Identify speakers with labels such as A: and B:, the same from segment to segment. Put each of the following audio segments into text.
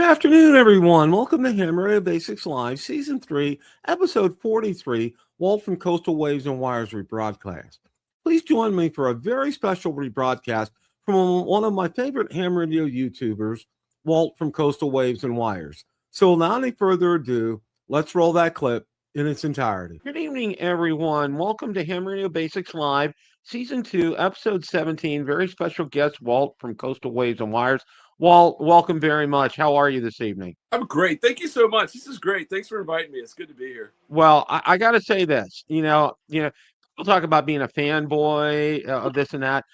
A: afternoon, everyone. Welcome to Radio Basics Live, Season 3, Episode 43, Walt from Coastal Waves and Wires Rebroadcast. Please join me for a very special rebroadcast from one of my favorite ham radio YouTubers, Walt from Coastal Waves and Wires. So without any further ado, let's roll that clip in its entirety. Good evening, everyone. Welcome to Ham Radio Basics Live, Season 2, Episode 17, very special guest, Walt from Coastal Waves and Wires. Walt, welcome very much. How are you this evening?
B: I'm great. Thank you so much. This is great. Thanks for inviting me. It's good to be here.
A: Well, I got to say this. People talk about being a fanboy of this and that.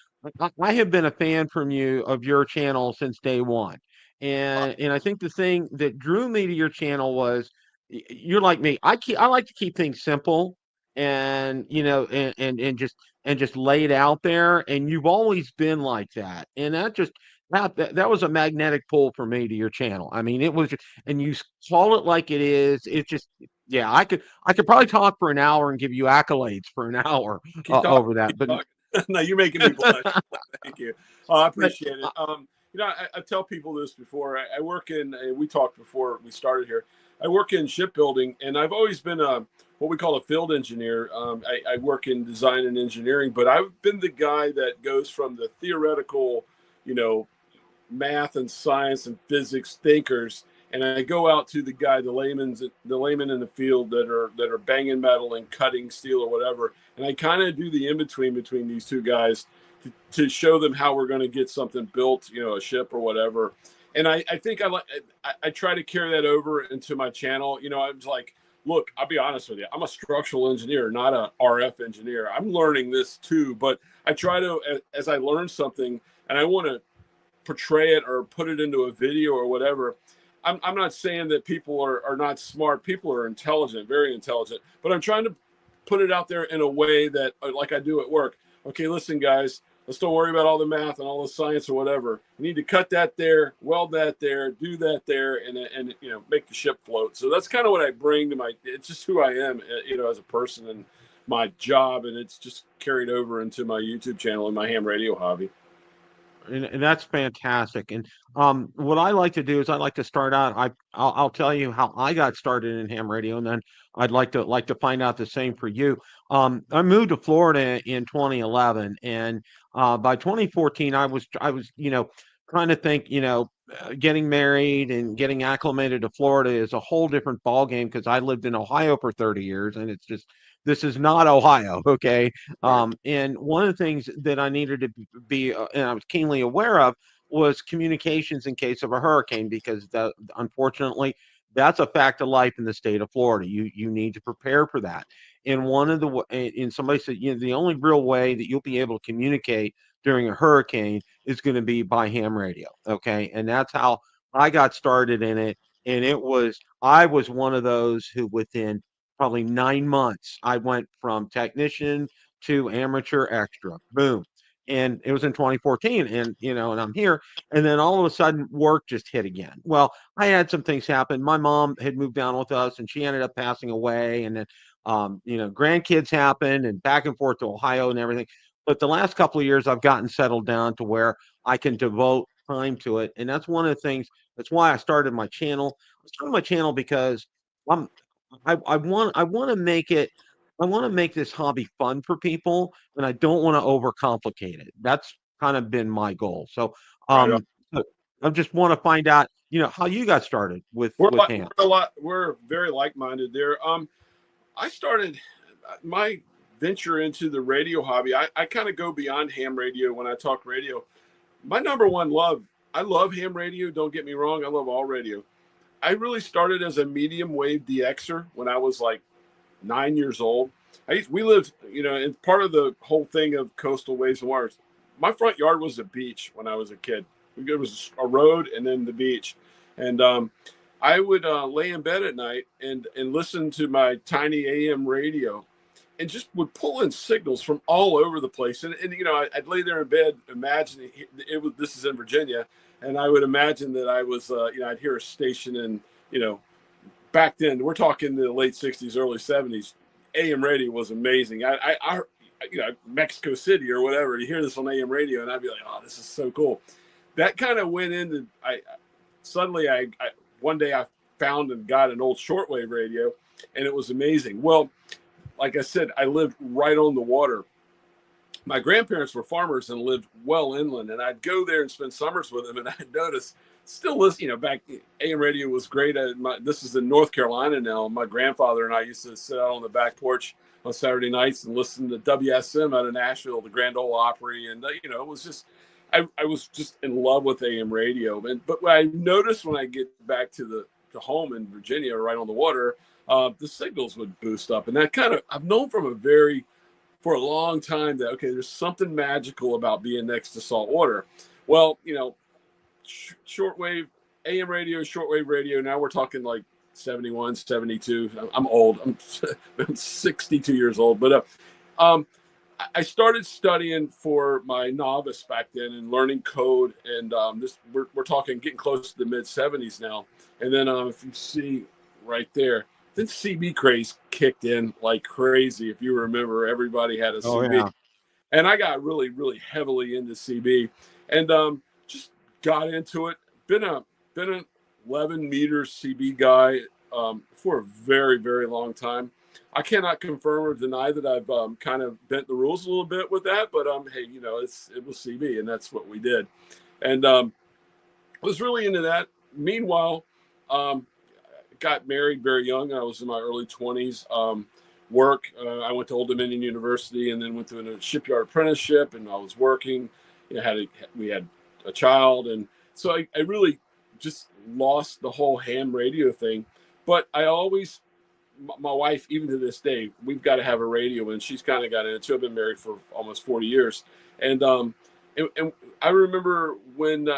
A: I have been a fan of your channel since day one, and I think the thing that drew me to your channel was you're like me. I like to keep things simple, and and just lay it out there. And you've always been like that, and that was a magnetic pull for me to your channel. I mean, it was just, and you call it like it is. It's just, yeah, I could probably talk for an hour and give you accolades for an hour over that. But
B: no, you're making me blush. Thank you. I appreciate it. I tell people this before. I work in. We talked before we started here. I work in shipbuilding, and I've always been what we call a field engineer. I work in design and engineering, but I've been the guy that goes from the theoretical, math and science and physics thinkers, and I go out to the layman in the field that are banging metal and cutting steel or whatever, and I kind of do the in between these two guys to show them how we're going to get something built, a ship or whatever. And I think I try to carry that over into my channel. I was like, look, I'll be honest with you. I'm a structural engineer, not a RF engineer. I'm learning this too, but I try to, as I learn something and I want to portray it or put it into a video or whatever. I'm not saying that people are not smart. People are intelligent, very intelligent, but I'm trying to put it out there in a way that, like I do at work. Okay, listen, guys, let's don't worry about all the math and all the science or whatever. We need to cut that there, weld that there, do that there, and make the ship float. So that's kind of what I bring to it's just who I am, as a person and my job, and it's just carried over into my YouTube channel and my ham radio hobby.
A: And that's fantastic. And what I like to do is I like to start out. I'll tell you how I got started in ham radio, and then I'd like to find out the same for you. I moved to Florida in 2011, and by 2014, I was trying to think, getting married and getting acclimated to Florida is a whole different ballgame because I lived in Ohio for 30 years, and it's just. This is not Ohio, okay? And one of the things that I needed to be, and I was keenly aware of, was communications in case of a hurricane, because unfortunately, that's a fact of life in the state of Florida. You need to prepare for that. And somebody said, the only real way that you'll be able to communicate during a hurricane is going to be by ham radio, okay? And that's how I got started in it. And I was one of those who within probably 9 months, I went from technician to amateur extra. Boom. And it was in 2014, and I'm here. And then all of a sudden, work just hit again. Well, I had some things happen. My mom had moved down with us, and she ended up passing away. And then, grandkids happened, and back and forth to Ohio and everything. But the last couple of years, I've gotten settled down to where I can devote time to it, and that's one of the things. That's why I started my channel. I started my channel because I want to make it. I want to make this hobby fun for people, and I don't want to overcomplicate it. That's kind of been my goal. So,
B: Right.
A: I just want to find out, how you got started with ham.
B: We're very like-minded there. I started my venture into the radio hobby. I kind of go beyond ham radio when I talk radio. My number one love. I love ham radio. Don't get me wrong. I love all radio. I really started as a medium wave DXer when I was like 9 years old. We lived, and part of the whole thing of Coastal Waves and Wires, my front yard was a beach when I was a kid. It was a road and then the beach. And I would lay in bed at night and listen to my tiny AM radio and just would pull in signals from all over the place. And I'd lay there in bed imagining this is in Virginia. And I would imagine that I was, I'd hear a station in, back then, we're talking the late 60s, early 70s, AM radio was amazing. Mexico City or whatever, you hear this on AM radio and I'd be like, oh, this is so cool. That kind of went into, one day I found and got an old shortwave radio, and it was amazing. Well, like I said, I lived right on the water. My grandparents were farmers and lived well inland, and I'd go there and spend summers with them. And I'd notice, still listen, back AM radio was great. This is in North Carolina now. My grandfather and I used to sit out on the back porch on Saturday nights and listen to WSM out of Nashville, the Grand Ole Opry, and it was just, I was just in love with AM radio. But what I noticed when I get back to home in Virginia, right on the water, the signals would boost up, and that kind of, I've known for a long time that, okay, there's something magical about being next to salt water. Well, shortwave, AM radio, shortwave radio, now we're talking like 71, 72. I'm old. I'm 62 years old. But I started studying for my novice back then and learning code. And we're talking getting close to the mid-70s now. And then if you see right there, then CB craze kicked in like crazy. If you remember, everybody had a CB.
A: Yeah.
B: And I got really, really heavily into CB and just got into it. Been an 11 meter CB guy for a very, very long time. I cannot confirm or deny that I've kind of bent the rules a little bit with that, but hey, it was CB, and that's what we did. And was really into that. Meanwhile, got married very young. I was in my early 20s. I went to Old Dominion University and then went through a shipyard apprenticeship, and I was working. We had a child, and so I really just lost the whole ham radio thing. But I always, my wife, even to this day, we've got to have a radio, and she's kind of got into it too. I've been married for almost 40 years, and I remember when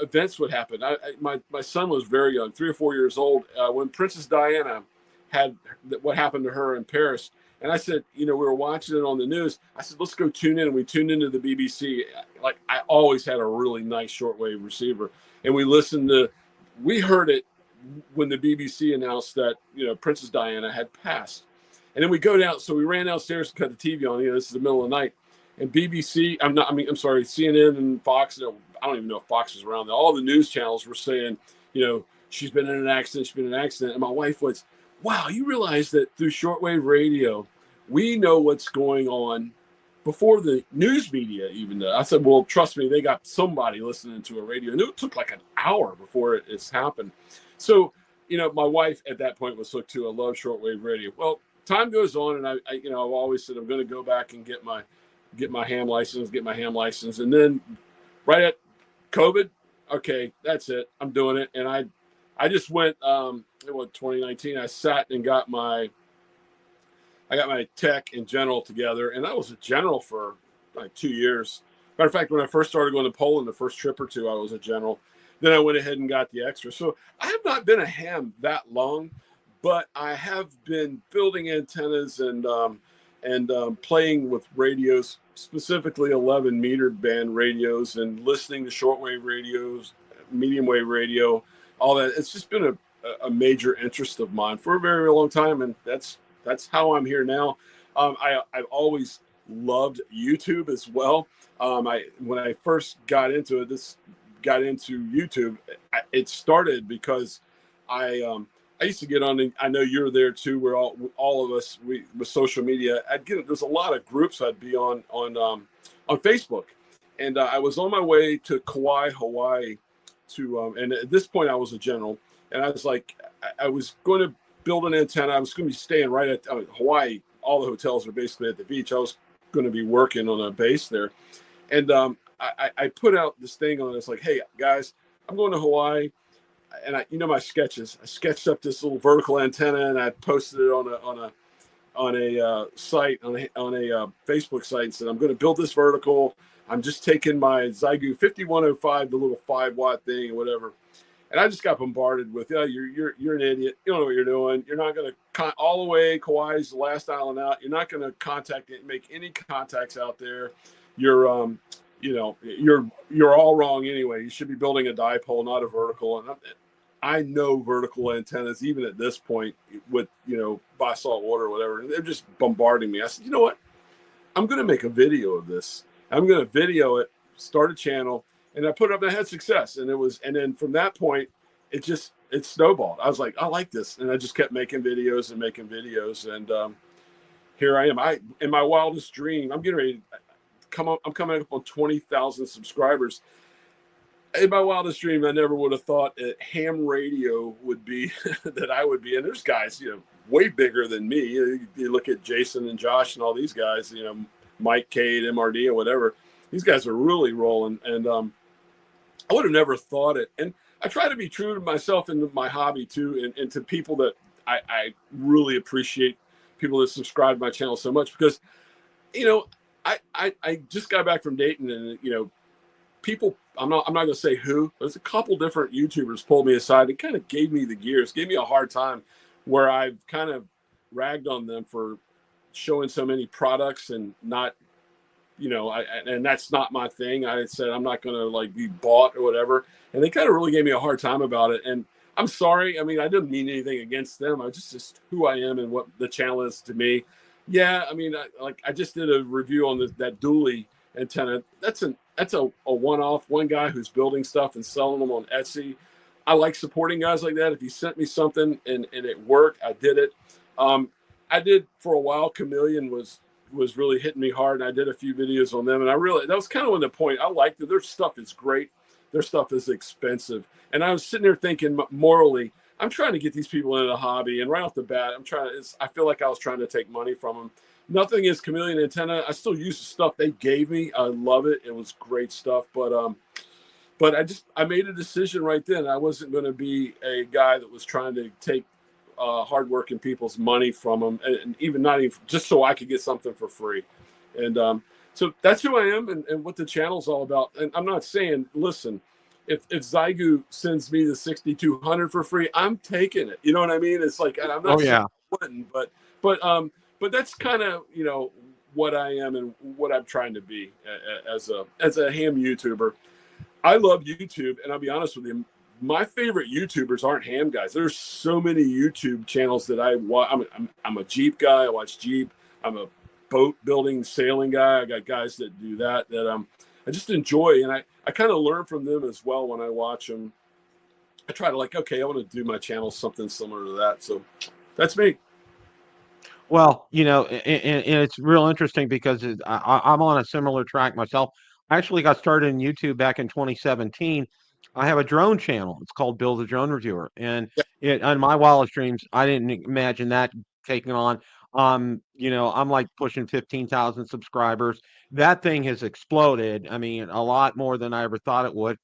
B: events would happen. My son was very young, 3 or 4 years old, when Princess Diana had what happened to her in Paris. And I said, we were watching it on the news. I said, let's go tune in. And we tuned into the BBC. Like, I always had a really nice shortwave receiver. And we heard it when the BBC announced that, Princess Diana had passed. And then we go down. So we ran downstairs to cut the TV on. This is the middle of the night. And CNN and Fox, I don't even know if Fox was around there. All the news channels were saying, she's been in an accident. And my wife was, wow, you realize that through shortwave radio, we know what's going on before the news media even does. I said, well, trust me, they got somebody listening to a radio. And it took like an hour before it's happened. So, my wife at that point was hooked to a love shortwave radio. Well, time goes on, and I've always said I'm going to go back and get my ham license. And then right at COVID, okay, that's it. I'm doing it. And I just went, 2019, I sat and got my tech and general together. And I was a general for like 2 years. Matter of fact, when I first started going to Poland, the first trip or two, I was a general. Then I went ahead and got the extra. So I have not been a ham that long, but I have been building antennas and playing with radios, specifically 11 meter band radios, and listening to shortwave radios, medium wave radio, all that. It's just been a major interest of mine for a very, very long time, and that's how I'm here now. I've always loved YouTube as well. When I first got into YouTube, it started because I used to get on. I know you're there too. We're all of us. With social media, there's a lot of groups I'd be on Facebook, and I was on my way to Kauai, Hawaii, and at this point I was a general, and I was like, I was going to build an antenna. I was going to be staying right at Hawaii. All the hotels are basically at the beach. I was going to be working on a base there, and I put out this thing on. It's like, hey guys, I'm going to Hawaii. And my sketches. I sketched up this little vertical antenna, and I posted it on a site on a Facebook site, and said, I'm going to build this vertical. I'm just taking my Xiegu 5105, the little 5-watt thing or whatever. And I just got bombarded with, you're an idiot. You don't know what you're doing. You're not going to all the way. Kauai's the last island out. You're not going to make any contacts out there. You're you're all wrong anyway. You should be building a dipole, not a vertical. And I know vertical antennas, even at this point, with, by salt water or whatever. And they're just bombarding me. I said, you know what? I'm going to make a video of this. I'm going to video it, start a channel, and I put it up and I had success. And then from that point, it snowballed. I was like, I like this, and I just kept making videos, and here I am. In my wildest dream, I'm getting ready to come up. I'm coming up on 20,000 subscribers. In my wildest dream, I never would have thought that ham radio would be that I would be. And there's guys, way bigger than me. You look at Jason and Josh and all these guys, Mike Cade, MRD, or whatever. These guys are really rolling, and I would have never thought it. And I try to be true to myself and my hobby too, and to people that I really appreciate, people that subscribe to my channel so much, because I just got back from Dayton, and people, I'm not going to say who, but there's a couple different YouTubers pulled me aside and kind of gave me the gears, gave me a hard time, where I've kind of ragged on them for showing so many products and not, and that's not my thing. I said, I'm not going to like be bought or whatever. And they kind of really gave me a hard time about it. And I'm sorry. I mean, I didn't mean anything against them. I just who I am and what the channel is to me. Yeah. I mean, I just did a review on that dually antenna. That's a one-off, one guy who's building stuff and selling them on Etsy. I like supporting guys like that. If he sent me something and it worked, I did it. I did for a while. Chameleon was really hitting me hard, and I did a few videos on them. And that was kind of when the point. I liked it. Their stuff is great. Their stuff is expensive. And I was sitting there thinking, morally, I'm trying to get these people into the hobby. And right off the bat, I feel like I was trying to take money from them. Nothing is Chameleon antenna. I still use the stuff they gave me. I love it. It was great stuff. But I made a decision right then. I wasn't going to be a guy that was trying to take hardworking people's money from them, and even not even just so I could get something for free. And so that's who I am, and what the channel's all about. And I'm not saying, listen, if Zygu sends me the 6200 for free, I'm taking it. You know what I mean? It's like, I'm not saying I wouldn't, but that's kind of what I am and what I'm trying to be as a ham YouTuber. I love YouTube, and I'll be honest with you, my favorite YouTubers aren't ham guys. There's so many YouTube channels that I watch. I'm a Jeep guy. I watch Jeep. I'm a boat building, sailing guy. I got guys that do that I just enjoy, and I kind of learn from them as well when I watch them. I try to I want to do my channel something similar to that. So that's me.
A: Well, and it's real interesting because I'm on a similar track myself. I actually got started in YouTube back in 2017. I have a drone channel. It's called Bill the Drone Reviewer, and on my wildest dreams, I didn't imagine that taking on. I'm like pushing 15,000 subscribers. That thing has exploded. I mean, a lot more than I ever thought it would.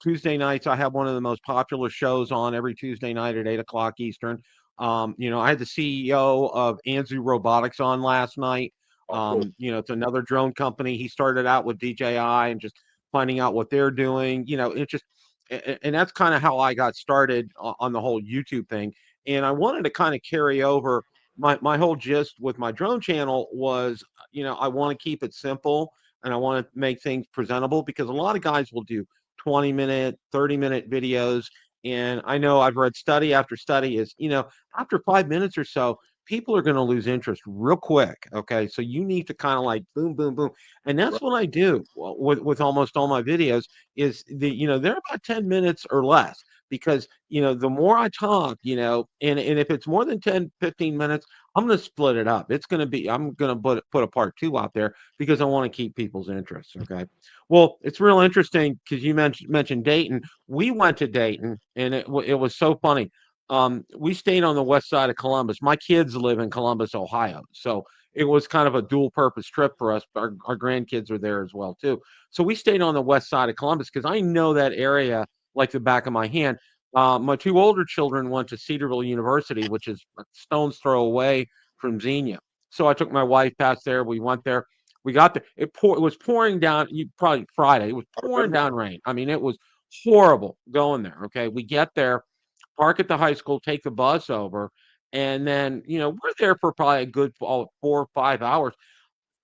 A: Tuesday nights, I have one of the most popular shows on every Tuesday night at 8 o'clock Eastern. I had the CEO of Anzu Robotics on last night.
B: Cool.
A: It's another drone company. He started out with DJI and just finding out what they're doing. And that's kind of how I got started on the whole YouTube thing. And I wanted to kind of carry over my whole gist with my drone channel was, I want to keep it simple and I want to make things presentable, because a lot of guys will do 20-minute, 30-minute videos. And I know I've read study after study is, after 5 minutes or so, people are going to lose interest real quick. Okay. So you need to kind of like boom, boom, boom. And that's what I do with almost all my videos is they're about 10 minutes or less, because, the more I talk, and if it's more than 10, 15 minutes, I'm going to split it up. I'm going to put a part 2 out there because I want to keep people's interest. Okay. Well, it's real interesting because you mentioned Dayton. We went to Dayton, and it was so funny. We stayed on the west side of Columbus. My kids live in Columbus, Ohio, so it was kind of a dual purpose trip for us. Our grandkids are there as well too. So we stayed on the west side of Columbus because I know that area like the back of my hand. My 2 older children went to Cedarville University, which is a stone's throw away from Xenia. So I took my wife past there. We went there. We got there. It was pouring down. Probably Friday. It was pouring down rain. I mean, it was horrible going there. Okay, we get there, park at the high school, take the bus over, and then we're there for probably a good 4 or 5 hours.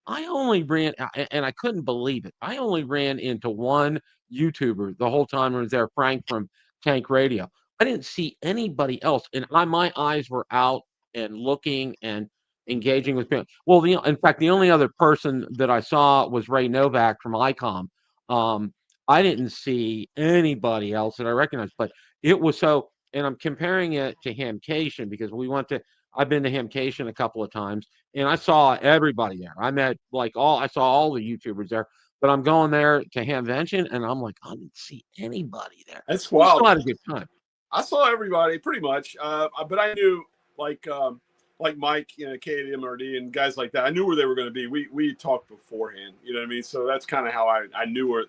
A: I only ran, and I couldn't believe it. I only ran into one YouTuber the whole time I was there, Frank from Tank Radio. I didn't see anybody else, and my eyes were out and looking and engaging with people. Well, in fact, the only other person that I saw was Ray Novak from ICOM. I didn't see anybody else that I recognized, but it was so. and I'm comparing it to Hamcation because I've been to Hamcation a couple of times, and I saw everybody there. I saw all the YouTubers there, but I'm going there to Hamvention, and I'm like, I didn't see anybody there.
B: That's
A: We
B: wild.
A: still had a good time.
B: I saw everybody pretty much, but I knew like Mike, KDMRD and guys like that. I knew where they were going to be. We talked beforehand, you know what I mean. So that's kind of how I knew where,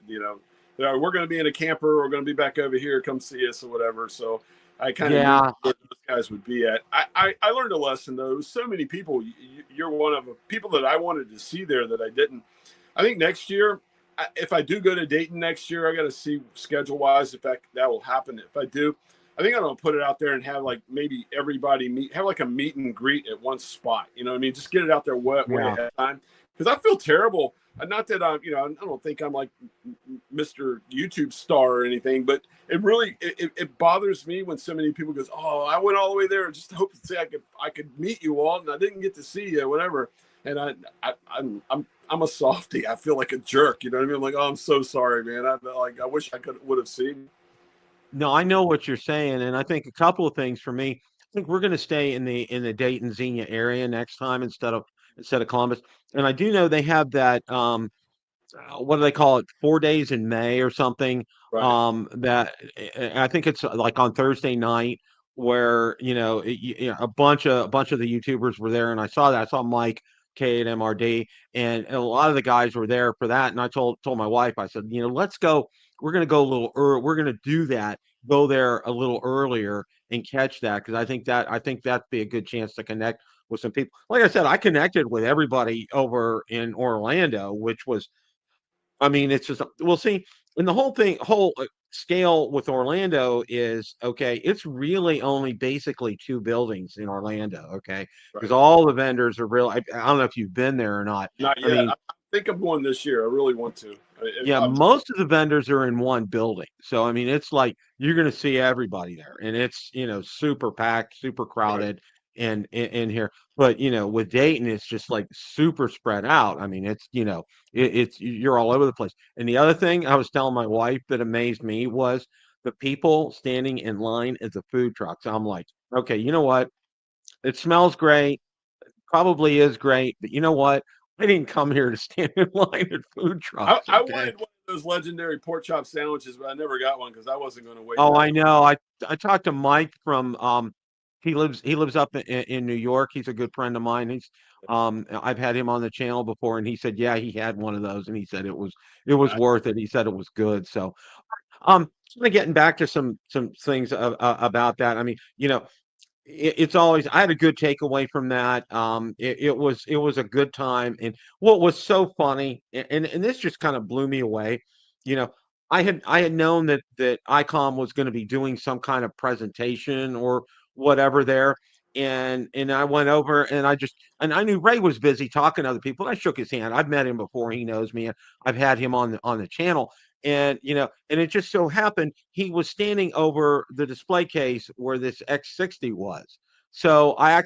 B: we're going to be in a camper. We're going to be back over here. Come see us or whatever. So I kind of knew where those guys would be at. I learned a lesson though. So many people. You're one of the people that I wanted to see there that I didn't. I think next year, if I do go to Dayton next year, I got to see schedule wise if that will happen. If I do, I think I'm gonna put it out there and have like maybe everybody have like a meet and greet at one spot. You know what I mean? Just get it out there way ahead of time. Because I feel terrible. Not that I'm, I don't think I'm like Mr. YouTube star or anything, but it really it bothers me when so many people goes, oh, I went all the way there just to hope to say I could meet you all, and I didn't get to see you, whatever. And I'm a softie. I feel like a jerk. You know what I mean? I'm like, oh, I'm so sorry, man. I wish I would have seen.
A: No, I know what you're saying, and I think a couple of things for me. I think we're going to stay in the Dayton Xenia area next time instead of Columbus. And I do know they have that what do they call it? 4 days in May or something.
B: Right.
A: That I think it's like on Thursday night where a bunch of the YouTubers were there, and I saw that. I saw Mike K at MRD, and a lot of the guys were there for that. And I told my wife, I said, let's go. We're going to go a little early. We're going to do that. Go there a little earlier and catch that because I think that'd be a good chance to connect with some people. Like I said, I connected with everybody over in Orlando, which was, I mean, it's just we'll see. And the whole scale with Orlando is okay. It's really only basically two buildings in Orlando, okay, because
B: Right.
A: all the vendors are real. I don't know if you've been there or not.
B: Not
A: I
B: yet.
A: mean,
B: I think I'm going this year. I really want to.
A: yeah, most of the vendors are in one building. So I mean, it's like you're going to see everybody there, and it's super packed, super crowded, and in here. But with Dayton, it's just like super spread out. I mean, it's you're all over the place. And the other thing I was telling my wife that amazed me was the people standing in line at the food trucks. I'm like, okay, you know what? It smells great, probably is great, but you know what? I didn't come here to stand in line at food trucks.
B: I
A: Okay.
B: wanted one of those legendary pork chop sandwiches, but I never got one because I wasn't going to wait.
A: Oh, I know. I talked to Mike from he lives up in New York. He's a good friend of mine. I've had him on the channel before, and he said, yeah, he had one of those, and he said it was worth it. He said it was good. So kind of getting back to some things about that. I mean, it's always I had a good takeaway from that. It was a good time, and what was so funny, and this just kind of blew me away. You know, I had known that ICOM was going to be doing some kind of presentation or whatever there, and I went over and I knew Ray was busy talking to other people. I shook his hand. I've met him before. He knows me. I've had him on the channel, and and it just so happened he was standing over the display case where this X60 was. So I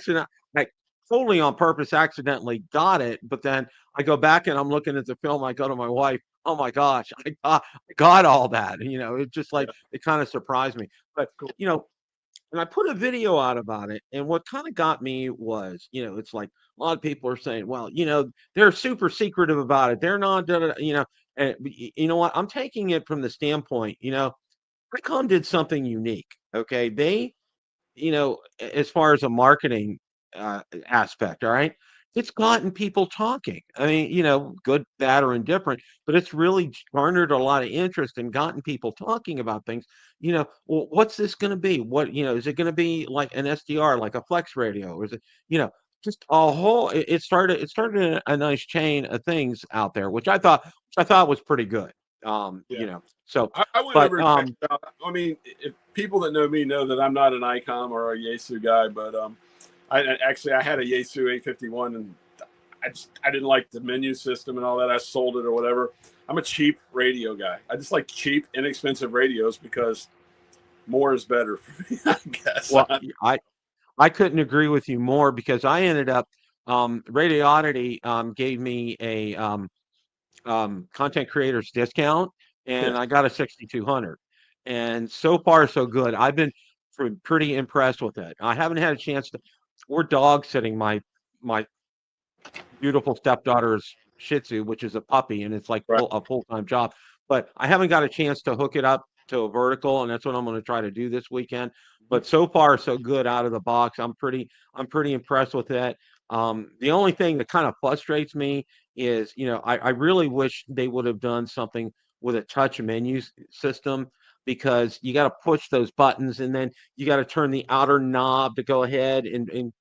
A: totally on purpose accidentally got it, but then I go back and I'm looking at the film. I go to my wife, oh my gosh, I got all that. It just like
B: Yeah.
A: it kind of surprised me. But
B: Cool.
A: and I put a video out about it, and what kind of got me was, it's like a lot of people are saying, well, they're super secretive about it. They're not, and you know what? I'm taking it from the standpoint, Recon did something unique. Okay, they, as far as a marketing aspect, all right, it's gotten people talking. I mean, good, bad, or indifferent, but it's really garnered a lot of interest and gotten people talking about things. Well, what's this going to be? What, is it going to be like an SDR, like a flex radio? Or is it, just a whole, it started a nice chain of things out there, which I thought was pretty good.
B: Yeah.
A: So,
B: I went
A: but,
B: over and checked it out. I mean, if people that know me know that I'm not an ICOM or a Yaesu guy, but I had a Yaesu 851 and I didn't like the menu system and all that. I sold it or whatever. I'm a cheap radio guy. I just like cheap, inexpensive radios because more is better for me, I guess.
A: well, I couldn't agree with you more because I ended up, Radioddity gave me a content creators discount,
B: Yeah.
A: and I got a 6200. And so far, so good. I've been pretty impressed with it. I haven't had a chance to. We're dog sitting my beautiful stepdaughter's Shih Tzu, which is a puppy, and it's like
B: Right.
A: a full-time job. But I haven't got a chance to hook it up to a vertical, and that's what I'm going to try to do this weekend.
B: Mhm.
A: But so far, so good out of the box. I'm pretty impressed with it. The only thing that kind of frustrates me is, I really wish they would have done something with a touch menu system, because you got to push those buttons, and then you got to turn the outer knob to go ahead and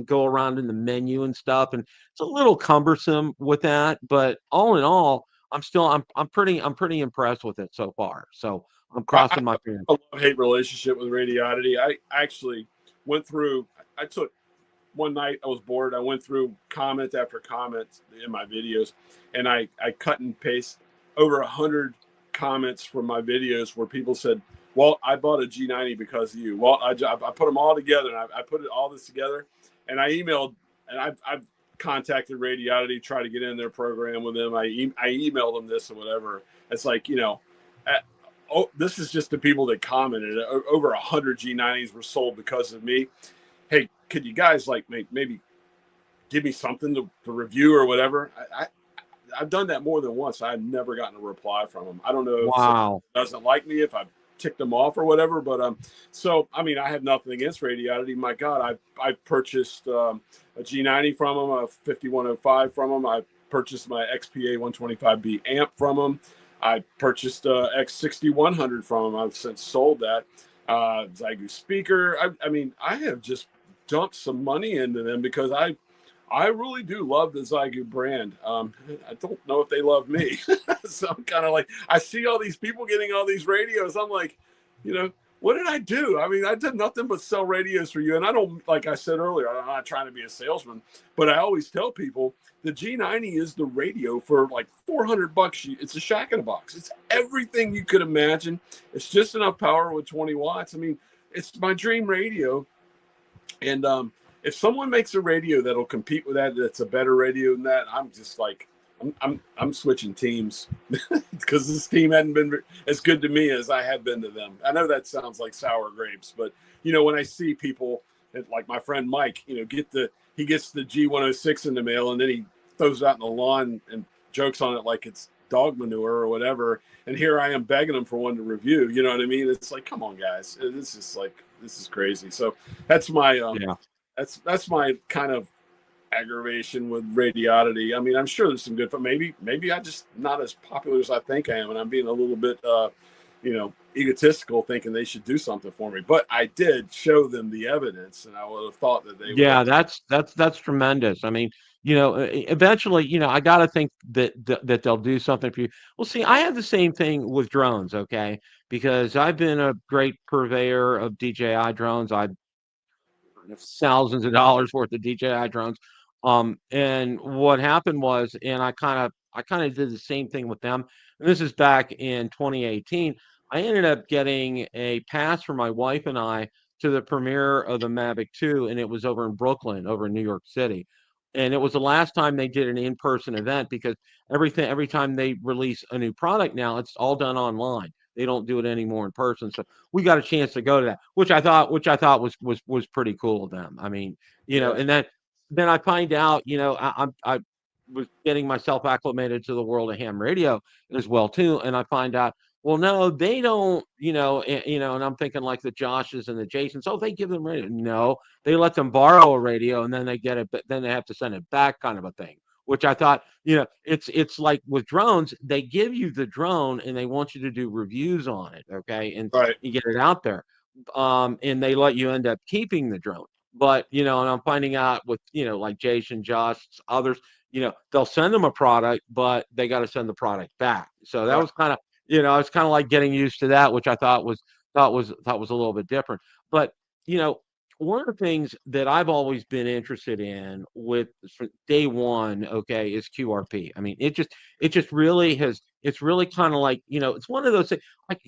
A: go around in the menu and stuff. And it's a little cumbersome with that, but all in all, I'm pretty impressed with it so far. So I'm
B: I
A: crossing my fingers.
B: have a love-hate relationship with Radioddity. I actually went through. I took one night. I was bored. I went through comment after comment in my videos, and I cut and paste over 100 comments from my videos where people said, "Well, I bought a G90 because of you." Well, I put them all together, and I put all this together, and I emailed, and I've contacted Radioddity, try to get in their program with them. I emailed them this or whatever. It's like, oh, this is just the people that commented. Over 100 G90s were sold because of me. Hey, could you guys like maybe give me something to review or whatever? I've done that more than once. I've never gotten a reply from them. I don't know if someone
A: Wow.
B: doesn't like me, if I've ticked them off or whatever. But so I mean, I have nothing against Radioddity. My God, I've purchased a G90 from them, a 5105 from them. I purchased my XPA 125B amp from them. I purchased X6100 from them. I've since sold that. Zygu speaker. I mean, I have just dumped some money into them because I really do love the Zygu brand. I don't know if they love me. So I'm kind of like, I see all these people getting all these radios. I'm like, what did I do? I mean, I did nothing but sell radios for you. And I don't, like I said earlier, I'm not trying to be a salesman, but I always tell people the G90 is the radio for like $400. It's a shack in a box. It's everything you could imagine. It's just enough power with 20 watts. I mean, it's my dream radio. And if someone makes a radio that'll compete with that, that's a better radio than that, I'm just like, I'm switching teams because this team hadn't been as good to me as I have been to them. I know that sounds like sour grapes, but when I see people like my friend Mike, he gets the G106 in the mail and then he throws it out in the lawn and jokes on it like it's dog manure or whatever. And here I am begging them for one to review. You know what I mean? It's like, come on, guys, this is crazy. So that's my
A: Yeah.
B: that's my kind of aggravation with Radioddity. I mean, I'm sure there's some good, but maybe I'm just not as popular as I think I am, and I'm being a little bit, egotistical, thinking they should do something for me. But I did show them the evidence, and I would have thought that they would
A: Yeah,
B: have.
A: that's tremendous. I mean, eventually, I got to think that they'll do something for you. Well, see, I have the same thing with drones, okay? Because I've been a great purveyor of DJI drones. I thousands of dollars worth of DJI drones. And what happened was, and I kind of did the same thing with them. And this is back in 2018. I ended up getting a pass for my wife and I to the premiere of the Mavic 2, and it was over in Brooklyn, over in New York City. And it was the last time they did an in-person event, because every time they release a new product now, it's all done online. They don't do it anymore in person. So we got a chance to go to that, which I thought was pretty cool of them. I mean,
B: Yeah,
A: and then I find out, I was getting myself acclimated to the world of ham radio as well too, and I find out, well, no, they don't, and I'm thinking like the Joshes and the Jasons. Oh, they give them radio. No, they let them borrow a radio, and then they get it, but then they have to send it back, kind of a thing. Which I thought, it's like with drones, they give you the drone and they want you to do reviews on it, okay, and
B: right.
A: you get it out there, and they let you end up keeping the drone. But and I'm finding out with like Jason, Josh, others, they'll send them a product, but they got to send the product back. So that
B: Right.
A: was kind of it's kind of like getting used to that, which I thought was a little bit different. But you know, one of the things that I've always been interested in with from day one, okay, is QRP. I mean, it just really has. It's really kind of like it's one of those things, like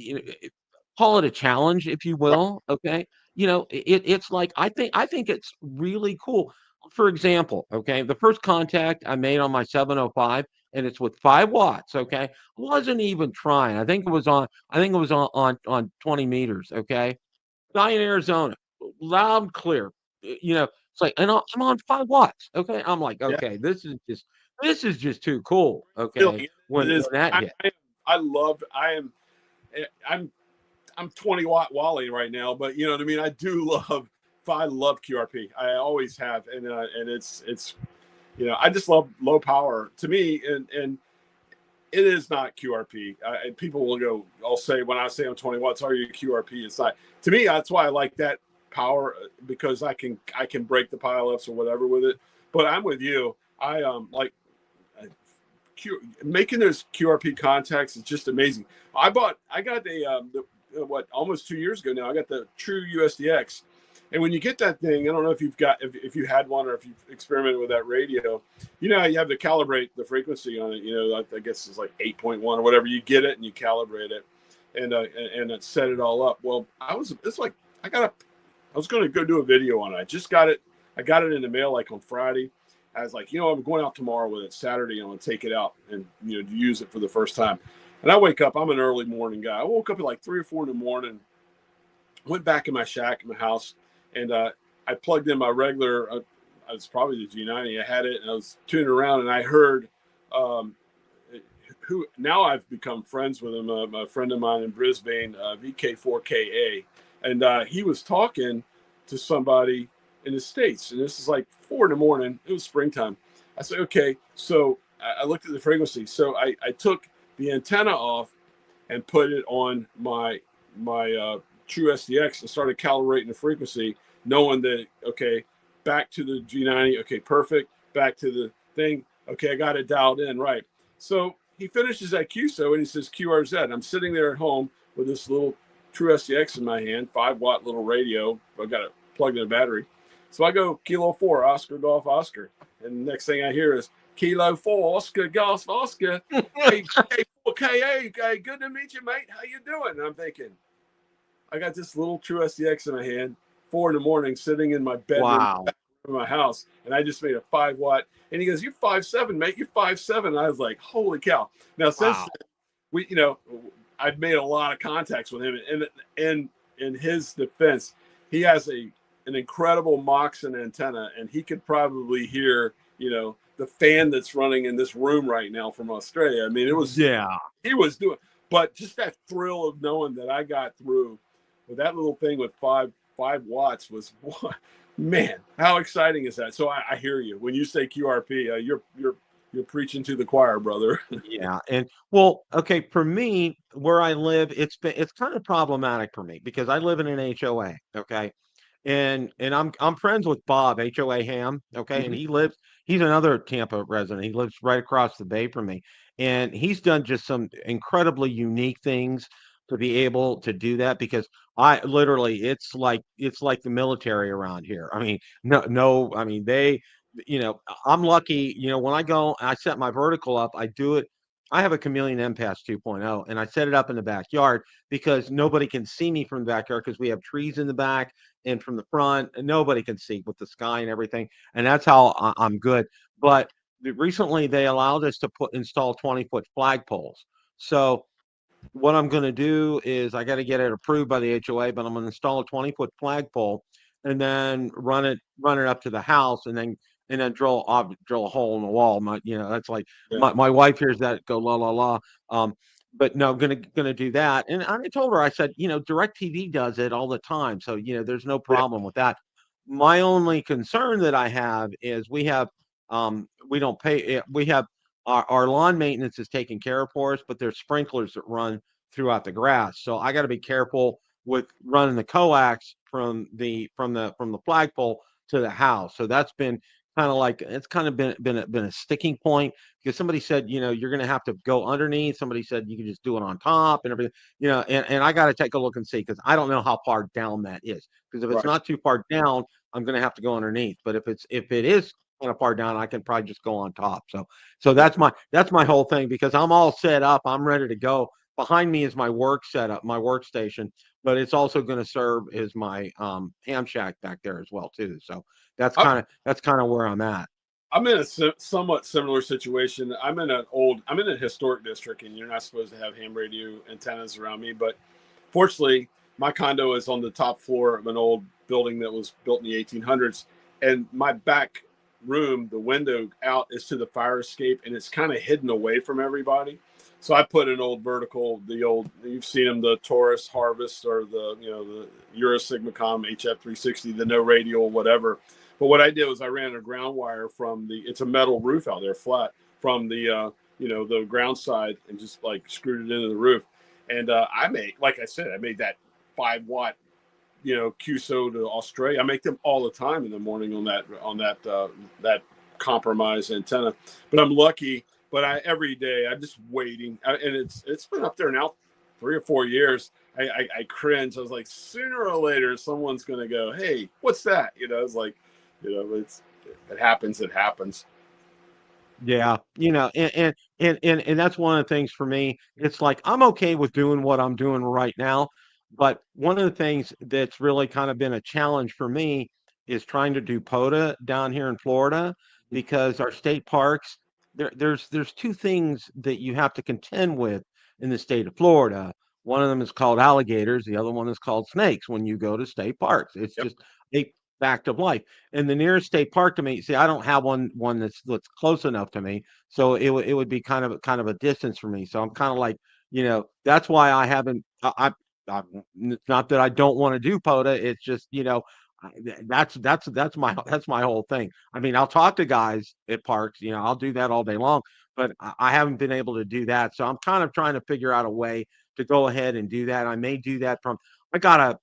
A: call it a challenge, if you
B: Right.
A: will. Okay, it's like I think it's really cool. For example, okay, the first contact I made on my 705, and it's with 5 watts. Okay, wasn't even trying. I think it was on 20 meters. Okay, guy in Arizona, loud and clear. It's like, and I'm on 5 watts. Okay, I'm like,
B: Yeah,
A: okay, this is just too cool.
B: feeling
A: Okay,
B: it.
A: when
B: It is.
A: that hit.
B: I love. I'm 20-watt Wally right now, but you know what I mean. I love QRP. I always have, and it's I just love low power to me, and it is not QRP. And people will go, I'll say when I say I'm 20 watts, are you QRP? It's not. To me, that's why I like that power because I can break the pileups or whatever with it. But I'm with you. I like making those QRP contacts is just amazing. I got what almost 2 years ago now. I got the True USDX, and when you get that thing, I don't know if if you had one or if you've experimented with that radio. You know, you have to calibrate the frequency on it. You know, I guess it's like 8.1 or whatever. You get it and you calibrate it, and set it all up. Well, I was going to go do a video on it. I just got it. I got it in the mail like on Friday. I was like, I'm going out tomorrow with it. Saturday, I'm going to take it out and, use it for the first time. And I wake up, I'm an early morning guy. I woke up at like 3 or 4 in the morning, went back in my shack, in my house, and I plugged in my regular, it's probably the G90. I had it and I was tuning around and I heard who now I've become friends with him, a friend of mine in Brisbane, VK4KA. And he was talking to somebody in the States. And this is like 4 in the morning. It was springtime. I said, okay. So I looked at the frequency. So I took the antenna off and put it on my True SDX and started calibrating the frequency, knowing that, okay, back to the G90. Okay, perfect. Back to the thing. Okay, I got it dialed in. Right. So he finishes that QSO and he says QRZ. I'm sitting there at home with this little True SDX in my hand, 5-watt little radio. I got it plugged in a battery. So I go Kilo 4, Oscar Golf Oscar. And the next thing I hear is Kilo 4, Oscar Golf Oscar. Hey, KA, good to meet you, mate. How you doing? And I'm thinking, I got this little True SDX in my hand, 4 in the morning, sitting in my bedroom
A: Wow.
B: in my house. And I just made a 5-watt. And he goes, you're 5'7", mate. You're 5'7". And I was like, holy cow. Now, since then, I've made a lot of contacts with him. And in his defense, he has an incredible Moxon antenna, and he could probably hear, the fan that's running in this room right now from Australia. I mean, he was doing, but just that thrill of knowing that I got through with that little thing with five watts was, man, how exciting is that? So I hear you when you say QRP. You're preaching to the choir, brother.
A: Yeah, and well, okay, for me, where I live, it's kind of problematic for me because I live in an HOA, okay? And I'm friends with Bob, HOA Ham, okay? And
B: Mhm.
A: he's another Tampa resident. He lives right across the bay from me. And he's done just some incredibly unique things to be able to do that because I literally it's like the military around here. I mean, no, I mean I'm lucky, when I go, I set my vertical up, I do it. I have a Chameleon MPass 2.0 and I set it up in the backyard because nobody can see me from the backyard because we have trees in the back and from the front, and nobody can see with the sky and everything. And that's how I'm good. But recently they allowed us to install 20-foot flagpoles. So what I'm going to do is I got to get it approved by the HOA, but I'm going to install a 20-foot flagpole and then run it up to the house and then drill a hole in the wall. That's like
B: Yeah.
A: my wife hears that go la la la. But no, gonna do that. And I told her, I said, DirecTV does it all the time, so there's no
B: Yeah.
A: problem with that. My only concern that I have is we don't pay. We have our lawn maintenance is taken care of for us, but there's sprinklers that run throughout the grass. So I got to be careful with running the coax from the flagpole to the house. So that's been it's kind of been a sticking point because somebody said, you're going to have to go underneath. Somebody said you can just do it on top and everything, and I got to take a look and see because I don't know how far down that is. Because if it's
B: Right.
A: not too far down, I'm going to have to go underneath. But if it is kind of far down, I can probably just go on top. So that's my whole thing because I'm all set up. I'm ready to go. Behind me is my work setup, my workstation, but it's also going to serve as my ham shack back there as well too. So that's kind of where I'm at.
B: I'm in a somewhat similar situation. I'm in a historic district, and you're not supposed to have ham radio antennas around me. But fortunately, my condo is on the top floor of an old building that was built in the 1800s, and my back room, the window out is to the fire escape, and it's kind of hidden away from everybody. So I put an old vertical, the old, you've seen them, the Taurus Harvest, or the, you know, the Euro-Sigmacom HF-360, the no radial, whatever. But what I did was I ran a ground wire from the, it's a metal roof out there, flat, from the, you know, the ground side, and just like screwed it into the roof. And I made, like I said, I made that 5-watt, you know, QSO to Australia. I make them all the time in the morning on that compromise antenna. But I'm lucky. But every day I'm just waiting, and it's been up there now 3 or 4 years. I cringe. I was like, sooner or later someone's going to go, hey, what's that? You know, it's like, you know, it happens. It happens.
A: Yeah, you know, and that's one of the things for me. It's like I'm okay with doing what I'm doing right now, but one of the things that's really kind of been a challenge for me is trying to do POTA down here in Florida, because our state parks, there's two things that you have to contend with in the state of Florida. One of them is called alligators, the other one is called snakes when you go to state parks. It's
B: Yep.
A: just a fact of life. And the nearest state park to me, see, I don't have one that's close enough to me, so it would be kind of a distance for me. So I'm kind of like, that's why I haven't. It's not that I don't want to do POTA. It's just, that's my whole thing. I mean, I'll talk to guys at parks. I'll do that all day long, but I haven't been able to do that. So I'm kind of trying to figure out a way to go ahead and do that. I may do that from. I got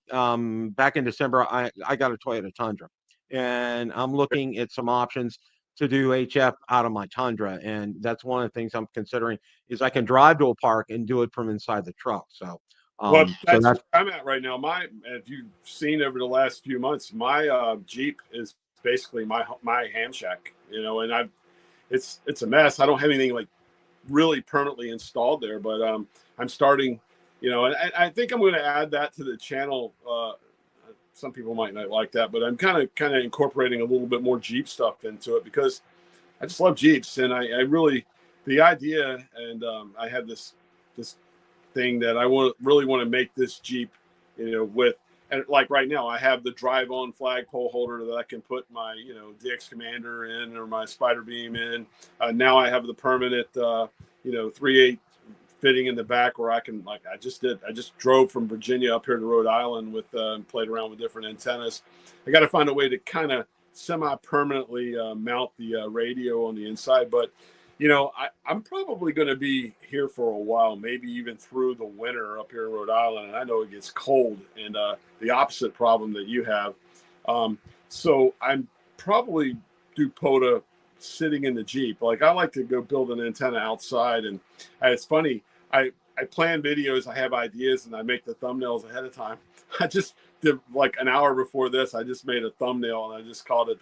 A: back in December. I got a Toyota Tundra, and I'm looking at some options to do HF out of my Tundra, and that's one of the things I'm considering is I can drive to a park and do it from inside the truck. So,
B: Well,
A: so
B: that's
A: that's
B: where I'm at right now. If you've seen over the last few months, my Jeep is basically my ham shack. You know, and it's a mess. I don't have anything like really permanently installed there, but I'm starting. You know, and I think I'm going to add that to the channel. Some people might not like that, but I'm kind of incorporating a little bit more Jeep stuff into it, because I just love Jeeps, and I really, the idea, and I have this thing that I really want to make this Jeep, with, and like right now I have the drive-on flagpole holder that I can put my DX Commander in, or my Spider Beam in. Now I have the permanent 3/8 fitting in the back, where I can, like I just drove from Virginia up here to Rhode Island with played around with different antennas. I got to find a way to kind of semi-permanently mount the radio on the inside, but I'm probably going to be here for a while, maybe even through the winter up here in Rhode Island. And I know it gets cold, and the opposite problem that you have. So I'm probably do POTA sitting in the Jeep. Like, I like to go build an antenna outside, and it's funny. I plan videos, I have ideas, and I make the thumbnails ahead of time. I just did, like an hour before this, I just made a thumbnail, and I just called it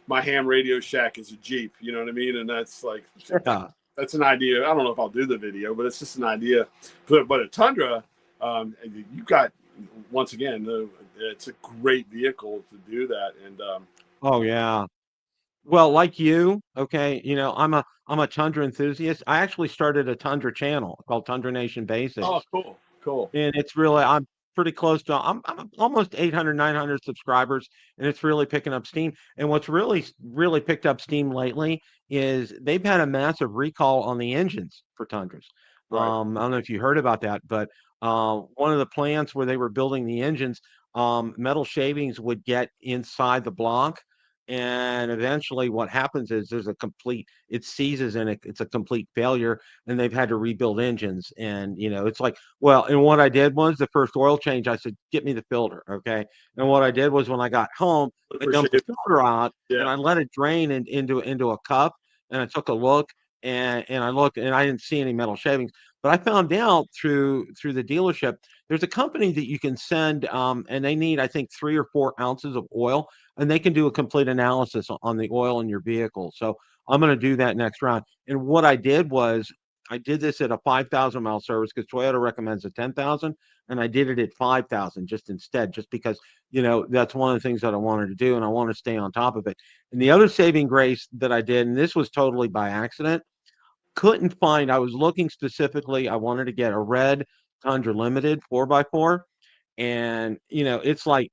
B: my ham radio shack is a Jeep. You know what I mean? And that's like,
A: yeah.
B: that's an idea. I don't know if I'll do the video, but it's just an idea. But a Tundra, you got, once again, it's a great vehicle to do that. And
A: Oh yeah. Well, like you, okay, I'm a Tundra enthusiast. I actually started a Tundra channel called Tundra Nation
B: oh,
A: Basics,
B: cool.
A: and it's really I'm pretty close to I'm almost 800 900 subscribers, and it's really picking up steam. And what's really picked up steam lately is they've had a massive recall on the engines for Tundras.
B: Right.
A: I don't know if you heard about that, but one of the plants where they were building the engines, metal shavings would get inside the block, and eventually what happens is it seizes, and it's a complete failure, and they've had to rebuild engines. And it's like, well, and what I did was the first oil change, I said, get me the filter. Okay. And what I did was when I got home, I dumped the filter out, and
B: Yeah.
A: I let it drain into a cup, and I took a look, and I looked, and I didn't see any metal shavings. But I found out through the dealership, there's a company that you can send, and they need, I think, 3 or 4 ounces of oil, and they can do a complete analysis on the oil in your vehicle. So I'm going to do that next round. And what I did was I did this at a 5,000 mile service, because Toyota recommends a 10,000, and I did it at 5,000 just because that's one of the things that I wanted to do, and I want to stay on top of it. And the other saving grace that I did, and this was totally by accident, couldn't find. I was looking specifically. I wanted to get a red Tundra Limited 4x4, And it's like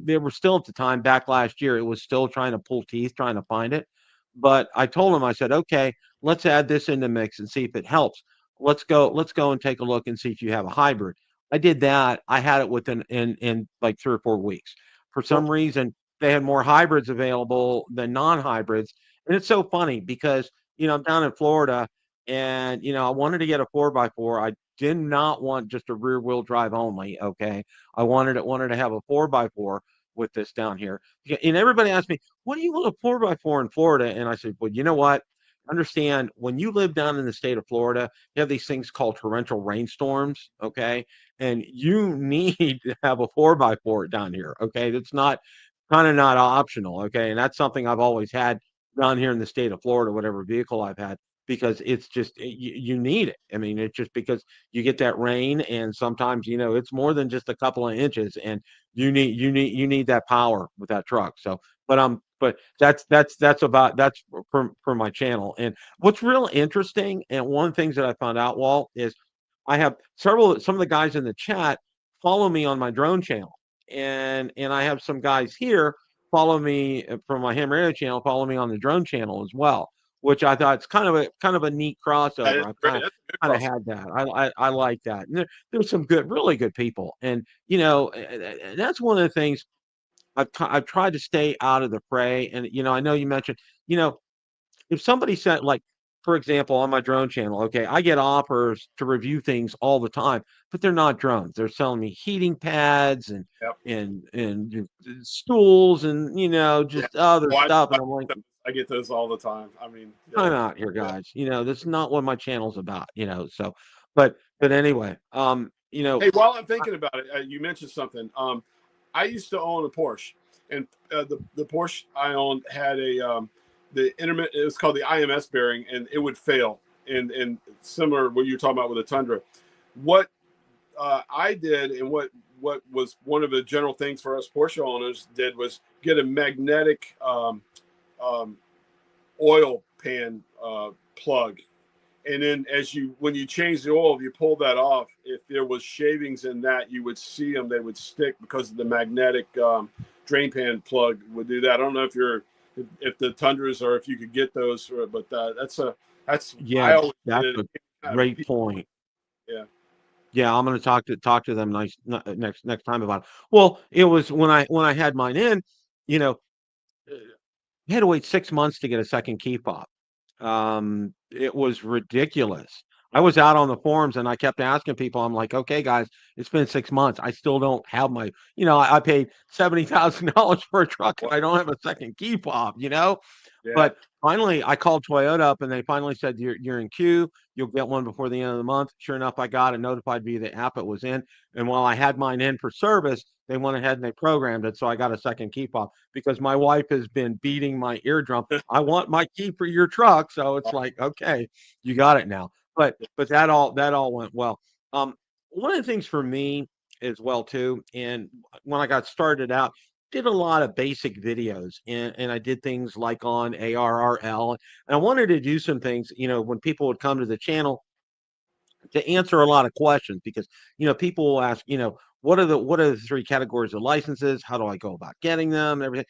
A: they were still at the time back last year. It was still trying to pull teeth, trying to find it. But I told him, I said, okay, let's add this in the mix and see if it helps. Let's go and take a look and see if you have a hybrid. I did that. I had it within in like 3 or 4 weeks. For
B: Well,
A: some reason, they had more hybrids available than non-hybrids. And it's so funny because, I'm down in Florida and, I wanted to get a 4x4. I did not want just a rear wheel drive only. Okay. I wanted to have a 4x4 with this down here. And everybody asked me, what do you want a 4x4 in Florida? And I said, well, you know what? Understand when you live down in the state of Florida, you have these things called torrential rainstorms. Okay. And you need to have a 4x4 down here. Okay. That's not kind of not optional. Okay. And that's something I've always had down here in the state of Florida, whatever vehicle I've had, because it's just, you need it. I mean, it's just because you get that rain and sometimes, it's more than just a couple of inches and you need that power with that truck. So, but that's for my channel. And what's real interesting, and one of the things that I found out, Walt, is I have some of the guys in the chat follow me on my drone channel, and I have some guys here follow me from my ham radio channel, follow me on the drone channel as well, which I thought it's kind of a neat
B: that is
A: crossover. I've
B: great.
A: kind of
B: That's a good
A: kind of
B: crossover.
A: had that. I like that. And there's some really good people, and and that's one of the things I've tried to stay out of the fray. And I know you mentioned, you know, if somebody said, like, for example, on my drone channel, okay, I get offers to review things all the time, but they're not drones. They're selling me heating pads and
B: Yep.
A: stools and
B: Yeah.
A: just other
B: Well,
A: stuff. And I'm like,
B: I get those all the time. I mean,
A: I'm out here,
B: yeah.
A: guys. That's not what my channel's about. So, but anyway,
B: Hey, while I'm thinking about it, you mentioned something. I used to own a Porsche, and the Porsche I owned had the intermittent. It was called the IMS bearing, and it would fail. And similar what you're talking about with the Tundra. What I did, and what was one of the general things for us Porsche owners did, was get a magnetic um, oil pan plug. And then when you change the oil, if you pull that off, if there was shavings in that, you would see them. They would stick because of the magnetic drain pan plug would do that. I don't know if the Tundras or if you could get those, but that's
A: yeah,
B: I always
A: that's
B: did
A: a
B: it.
A: great point.
B: Yeah.
A: Yeah, I'm going to talk to them next time about it. Well, it was when I had mine in, you know, I had to wait 6 months to get a second key fob. It was ridiculous. I was out on the forums and I kept asking people, I'm like, okay, guys, it's been 6 months. I still don't have my, I paid $70,000 for a truck and I don't have a second key fob.
B: Yeah.
A: But finally, I called Toyota up, and they finally said, you're in queue. You'll get one before the end of the month. Sure enough, I got it notified via the app it was in. And while I had mine in for service, they went ahead and they programmed it. So I got a second key fob because my wife has been beating my eardrum. I want my key for your truck. So it's like, okay, you got it now. But that all went well. One of the things for me as well too, and when I got started out, did a lot of basic videos, and I did things like on ARRL, and I wanted to do some things, when people would come to the channel to answer a lot of questions because people will ask, what are the three categories of licenses? How do I go about getting them and everything?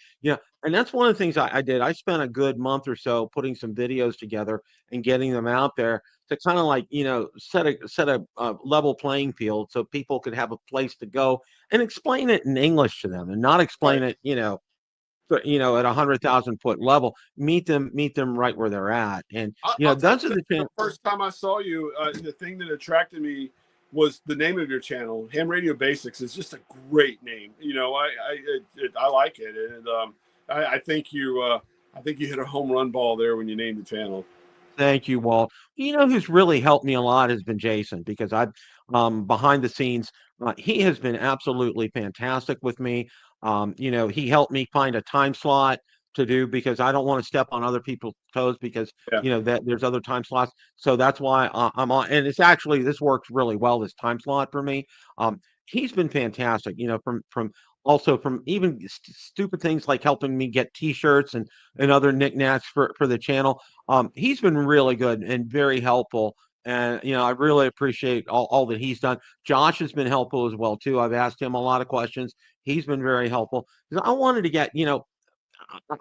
A: And that's one of the things I did. I spent a good month or so putting some videos together and getting them out there to kind of like set a level playing field so people could have a place to go and explain it in English to them and not explain
B: Right.
A: it at 100,000 foot level. Meet them right where they're at. And
B: I'll tell
A: those are
B: you, the
A: the
B: first time I saw you, the thing that attracted me was the name of your channel. Ham Radio Basics is just a great name. I like it, and I think you hit a home run ball there when you named the channel.
A: Thank you, Walt. Who's really helped me a lot has been Jason because I've behind the scenes, he has been absolutely fantastic with me. He helped me find a time slot to do because I don't want to step on other people's toes because
B: Yeah.
A: that there's other time slots. So that's why I'm on, and it's actually this works really well, this time slot for me. He's been fantastic. From also from even stupid things like helping me get T-shirts and other knickknacks for the channel. He's been really good and very helpful And I really appreciate all that he's done. Josh has been helpful as well too. I've asked him a lot of questions. He's been very helpful. 'Cause I wanted to get,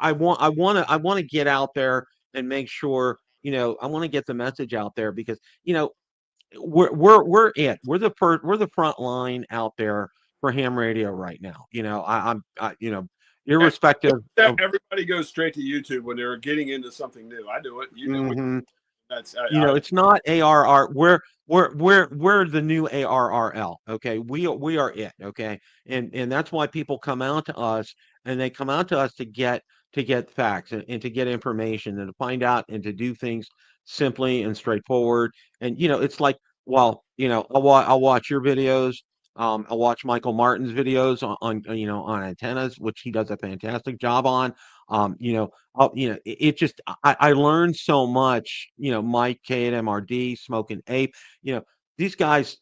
A: I want to get out there and make sure, I want to get the message out there because, we're the front line out there for ham radio right now. Irrespective of.
B: Everybody goes straight to YouTube when they're getting into something new. I do it. You do it.
A: Mhm.
B: That's
A: It's not ARR. We're the new ARRL. Okay, we are it. Okay, and that's why people come out to us, and they come out to us to get facts and to get information and to find out and to do things simply and straightforward. And it's like, well, I'll watch your videos. I'll watch Michael Martin's videos on antennas, which he does a fantastic job on. It just I learned so much. Mike K at MRD, Smoking Ape. These guys,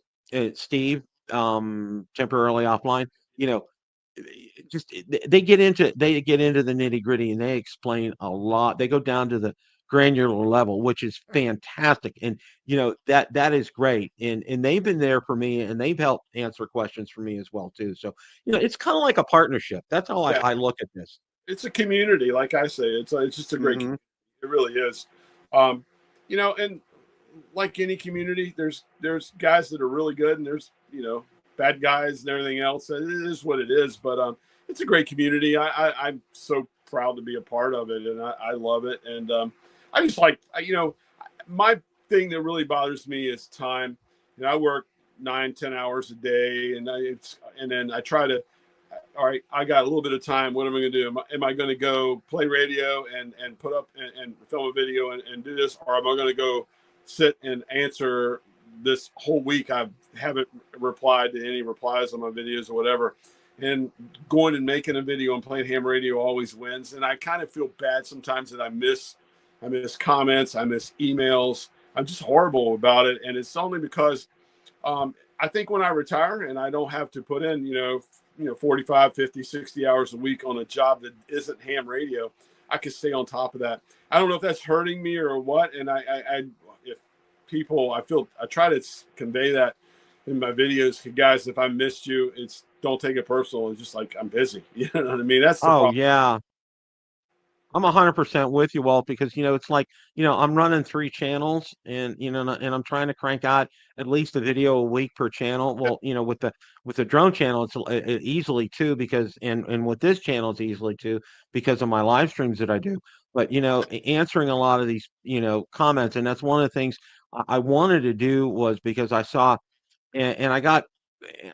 A: Steve, temporarily offline. You know, just they get into the nitty gritty and they explain a lot. They go down to the granular level, which is fantastic, and that is great. And they've been there for me, and they've helped answer questions for me as well too. So it's kind of like a partnership. That's how
B: yeah.
A: I look at this.
B: It's a community, like I say. It's just a great
A: Hmm.
B: community. It really is. And like any community, there's guys that are really good, and there's bad guys and everything else. It is what it is. But it's a great community. I'm so proud to be a part of it, and I love it. And I just like my thing that really bothers me is time. I work 9-10 hours a day, and then I try to. All right, I got a little bit of time. What am I going to do? Am I going to go play radio and put up and film a video and do this? Or am I going to go sit and answer this whole week? I haven't replied to any replies on my videos or whatever. And going and making a video and playing ham radio always wins. And I kind of feel bad sometimes that I miss comments. I miss emails. I'm just horrible about it. And it's only because I think when I retire and I don't have to put in, 45, 50, 60 hours a week on a job that isn't ham radio, I can stay on top of that. I don't know if that's hurting me or what. And if people, I try to convey that in my videos. Guys, if I missed you, don't take it personal. It's just like, I'm busy. You know what I mean? That's the
A: Oh
B: problem.
A: yeah. I'm 100% with you, Walt, because it's like I'm running 3 channels, and and I'm trying to crank out at least a video a week per channel. Well, with the drone channel, it's easily 2 because and with this channel, it's easily 2 because of my live streams that I do. But answering a lot of these comments, and that's one of the things I wanted to do was because I saw and I got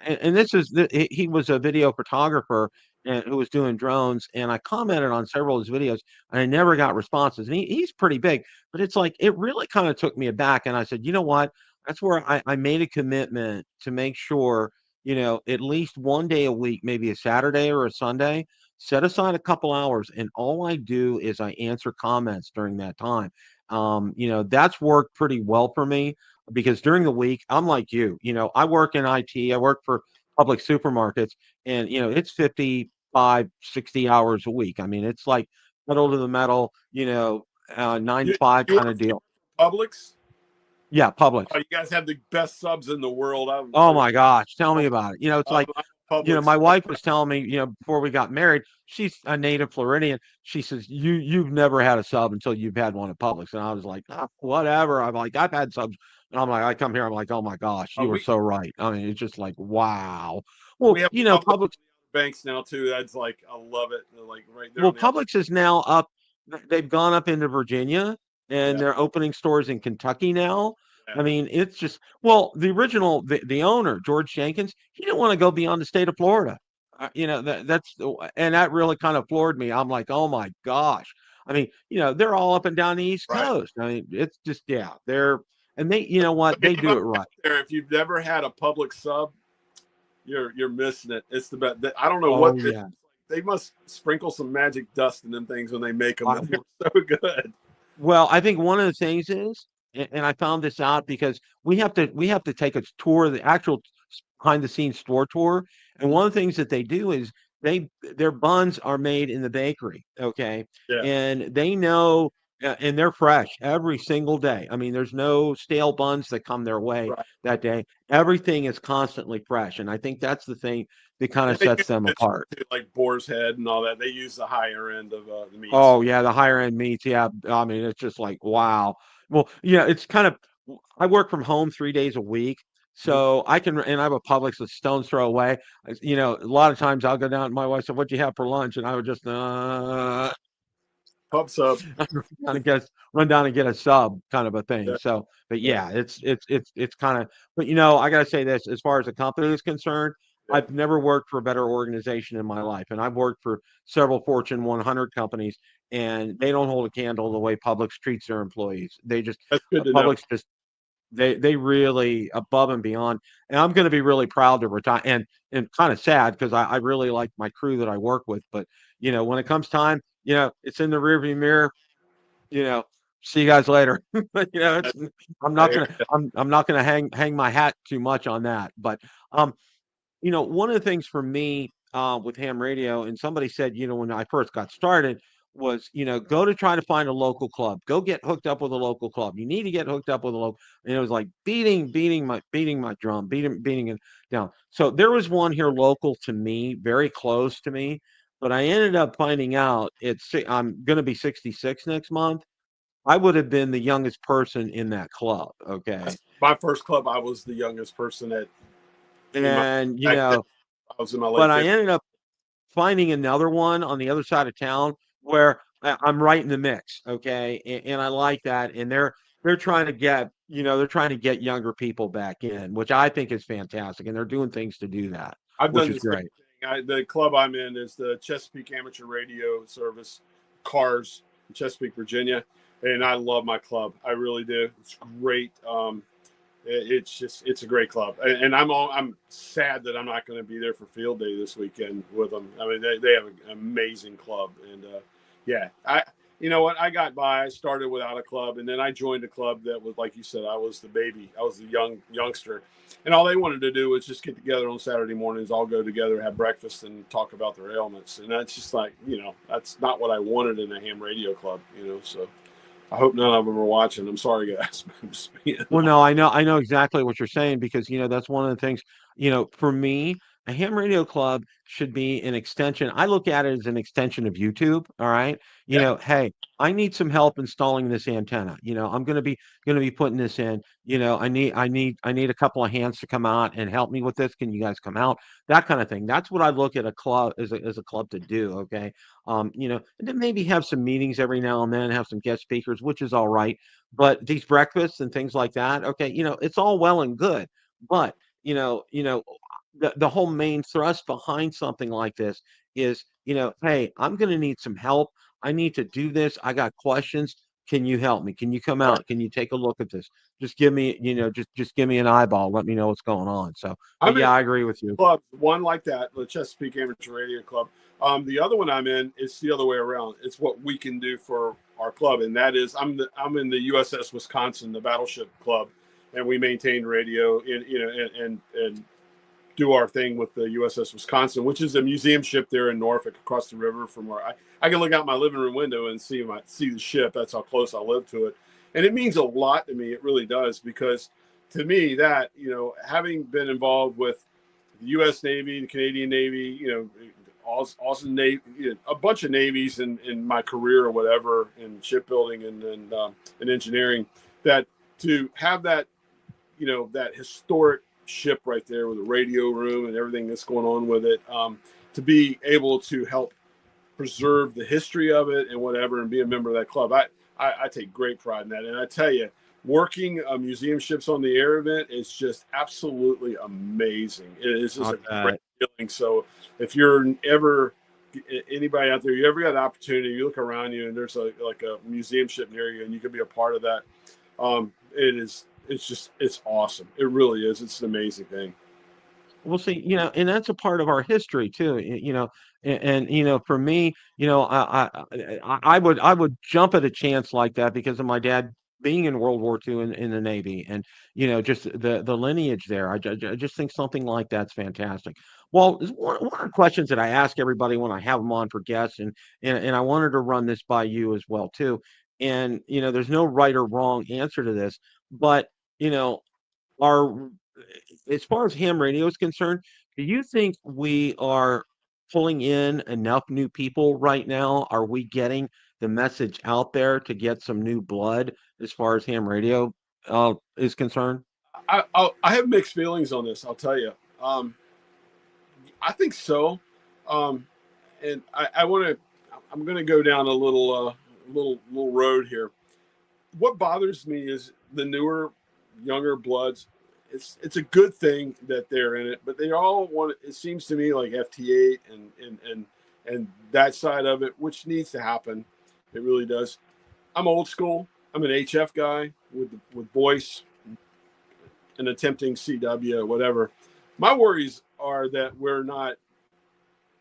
A: and this is he was a video photographer and who was doing drones, and I commented on several of his videos, and I never got responses. And he's pretty big, but it's like it really kind of took me aback. And I said, you know what? That's where I made a commitment to make sure, at least one day a week, maybe a Saturday or a Sunday, set aside a couple hours, and all I do is I answer comments during that time. That's worked pretty well for me because during the week, I'm like you, I work in IT, I work for public supermarkets, and it's 55, 60 hours a week. I mean, it's like pedal to the metal, 9 to
B: You,
A: 5
B: you
A: kind
B: work
A: of
B: for
A: deal.
B: Publix?
A: Yeah, Publix.
B: Oh, you guys have the best subs in the world.
A: Oh my gosh, tell me about it. It's like,
B: I'm Publix.
A: my wife was telling me, before we got married, she's a native Floridian. She says, you've never had a sub until you've had one at Publix. And I was like, whatever. I'm like, I've had subs. And I'm like, I come here, I'm like, oh my gosh,
B: Oh,
A: you were
B: we
A: so right. I mean, it's just like, wow.
B: we
A: Well,
B: have Publix
A: Publix.
B: banks now too. That's like, I love it. They're like right there
A: Well,
B: on the other.
A: Publix is now up. They've gone up into Virginia, and
B: Yeah,
A: they're opening stores in Kentucky now.
B: yeah.
A: I mean, it's just, well, the original, the owner, George Jenkins, he didn't want to go beyond the state of Florida. And that really kind of floored me. I'm like, oh my gosh. I mean, they're all up and down the East
B: Right.
A: Coast. I mean, it's just, yeah, and they, you know what, they do it right.
B: There, if you've never had a Publix sub, you're missing it. It's the best. I don't know
A: Oh,
B: what
A: yeah.
B: they must sprinkle some magic dust in them things when they make them. They're so good.
A: Well, I think one of the things is, and I found this out because we have to take a tour, the actual behind the scenes store tour. And one of the things that they do is their buns are made in the bakery, okay?
B: Yeah.
A: And they know And they're fresh every single day. I mean, there's no stale buns that come their way
B: Right.
A: that day. Everything is constantly fresh, and I think that's the thing that kind
B: And
A: of
B: they
A: sets
B: use
A: them
B: fish
A: apart.
B: too, like boar's head and all that. They use the higher end of the meats.
A: Oh yeah, the higher end meats. Yeah, I mean, it's just like wow. Well, yeah, it's kind of. I work from home 3 days a week,
B: Mhm.
A: so I can, and I have a Publix a stone's throw away. A lot of times I'll go down. My wife said, "What'd you have for lunch?" And I would just,
B: Pub sub.
A: kind of guess run down and get a sub kind of a thing.
B: Yeah,
A: So, but
B: yeah,
A: yeah, it's kind of. But I gotta say this: as far as the company is concerned,
B: yeah.
A: I've never worked for a better organization in my life, and I've worked for several Fortune 100 companies, and they don't hold a candle the way Publix treats their employees. They just
B: That's good to know.
A: Publix just they really above and beyond. And I'm going to be really proud to retire and kind of sad because I really like my crew that I work with. But when it comes time, it's in the rearview mirror. You know, see you guys later. It's I'm
B: I
A: not
B: hear
A: gonna
B: you.
A: I'm not gonna hang my hat too much on that. But um, one of the things for me with ham radio, and somebody said, when I first got started, was, go to try to find a local club. Go get hooked up with a local club. You need to get hooked up with a local. And it was like beating my drum, beating it down. So there was one here local to me, very close to me, but I ended up finding out I'm going to be 66 next month. I would have been the youngest person in that club. Okay.
B: That's my first club. I was the youngest person at in my
A: And,
B: back then. I was in my late
A: but I
B: 50s.
A: ended up finding another one on the other side of town where I'm right in the mix, okay, and I like that. And they're trying to get younger people back in, which I think is fantastic, and they're doing things to do that,
B: I've
A: which
B: done
A: is
B: the same
A: great.
B: thing. The club I'm in is the Chesapeake Amateur Radio Service, Cars, in Chesapeake, Virginia, and I love my club. I really do. It's great. It's a great club, and I'm sad that I'm not going to be there for field day this weekend with them. I mean, they have an amazing club, and yeah, you know what, I got by. I started without a club, and then I joined a club that was, like you said, I was the baby, I was the youngster, and all they wanted to do was just get together on Saturday mornings, all go together, have breakfast, and talk about their ailments, and that's just like, that's not what I wanted in a ham radio club, so. I hope none of them are watching. I'm sorry, guys. I'm just being
A: Well, no, I know exactly what you're saying because that's one of the things, for me, a ham radio club should be an extension. I look at it as an extension of YouTube. All right.
B: yeah.
A: Hey, I need some help installing this antenna. I'm gonna be putting this in. I need a couple of hands to come out and help me with this. Can you guys come out? That kind of thing. That's what I look at a club as a club to do. Okay. And then maybe have some meetings every now and then, have some guest speakers, which is all right, but these breakfasts and things like that, okay, it's all well and good, but the whole main thrust behind something like this is, hey, I'm going to need some help. I need to do this. I got questions. Can you help me? Can you come
B: All right.
A: out? Can you take a look at this? Just give me, just give me an eyeball. Let me know what's going on. So, but
B: I'm in
A: yeah, I agree with you.
B: clubs, one like that, the Chesapeake Amateur Radio Club. The other one I'm in is the other way around. It's what we can do for our club, and that is I'm in the USS Wisconsin, the Battleship Club, and we maintain radio and do our thing with the USS Wisconsin, which is a museum ship there in Norfolk, across the river from where I can look out my living room window and see the ship. That's how close I live to it, and it means a lot to me. It really does, because to me, that, having been involved with the U.S. Navy, the Canadian Navy, awesome Navy, a bunch of navies in my career or whatever, in shipbuilding and engineering, that to have that, that historic ship right there with a radio room and everything that's going on with it, to be able to help preserve the history of it and whatever, and be a member of that club. I take great pride in that. And I tell you, working a museum ships on the air event is just absolutely amazing. It is just
A: I
B: a great
A: bet.
B: feeling. So if you're ever, anybody out there, you ever got an opportunity, you look around you and there's like a museum ship near you and you could be a part of that. It's awesome. It really is. It's an amazing thing.
A: We'll see, and that's a part of our history too, and for me, I would jump at a chance like that because of my dad being in World War II in the Navy, and just the lineage there. I just think something like that's fantastic. Well, one of the questions that I ask everybody when I have them on for guests, and I wanted to run this by you as well too. and there's no right or wrong answer to this, but you know, are as far as ham radio is concerned, do you think we are pulling in enough new people right now? Are we getting the message out there to get some new blood as far as ham radio is concerned?
B: I have mixed feelings on this. I'll tell you. Um, I think so, um, and I want to. I'm going to go down a little road here. What bothers me is the newer, younger bloods. It's a good thing that they're in it, but they all want. It seems to me like FT8 and that side of it, which needs to happen. It really does. I'm old school. I'm an HF guy with voice and attempting CW, whatever. My worries are that we're not,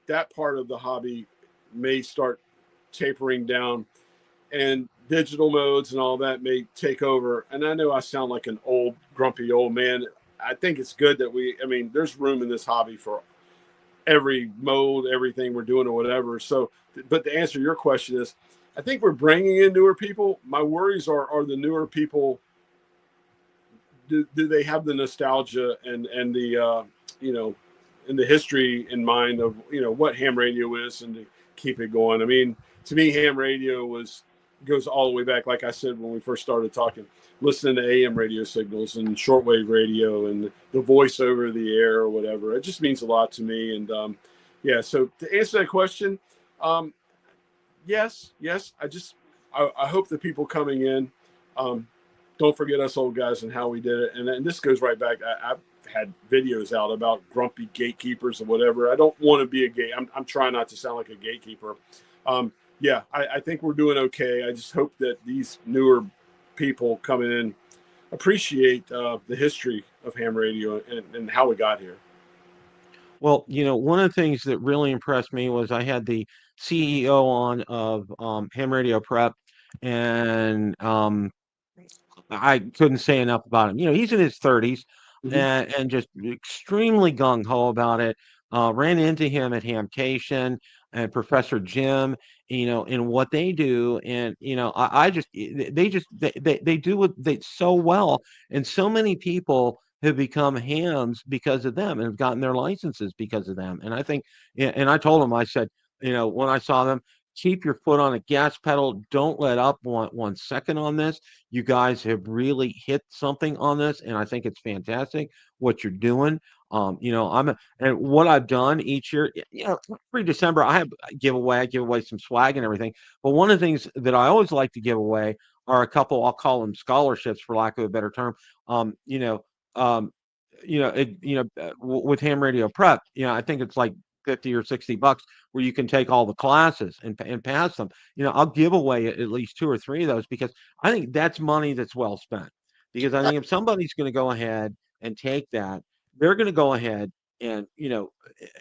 B: that part of the hobby may start tapering down, and digital modes and all that may take over. And I know I sound like an old, grumpy old man. I think it's good that there's room in this hobby for every mode, everything we're doing or whatever. So, but to answer your question is, I think we're bringing in newer people. My worries are the newer people, do they have the nostalgia and the and the history in mind of what ham radio is, and to keep it going. I mean, to me, ham radio goes all the way back, like I said when we first started talking, listening to AM radio signals and shortwave radio and the voice over the air or whatever. It just means a lot to me. And yeah, so to answer that question, um, yes. I hope the people coming in don't forget us old guys and how we did it. And this goes right back. I've had videos out about grumpy gatekeepers or whatever. I don't want to be a gate. I'm trying not to sound like a gatekeeper. Yeah, I think we're doing okay. I just hope that these newer people coming in appreciate the history of ham radio and how we got here.
A: Well, one of the things that really impressed me was I had the CEO on of Ham Radio Prep, and I couldn't say enough about him. He's in his 30s,
B: Mm-hmm.
A: and just extremely gung ho about it. Ran into him at Hamcation and Professor Jim, in what they do, and I just they do what they so well, and so many people have become hams because of them and have gotten their licenses because of them. And I think, and I told him, I said, when I saw them, keep your foot on a gas pedal. Don't let up one second on this. You guys have really hit something on this, and I think it's fantastic what you're doing. And what I've done each year, every December I give away some swag and everything. But one of the things that I always like to give away are a couple, I'll call them scholarships for lack of a better term. Um, you know, um, with Ham Radio Prep, I think it's like 50 or 60 bucks where you can take all the classes and pass them. I'll give away at least two or three of those because I think that's money that's well spent. Because I think if somebody's going to go ahead and take that, they're going to go ahead and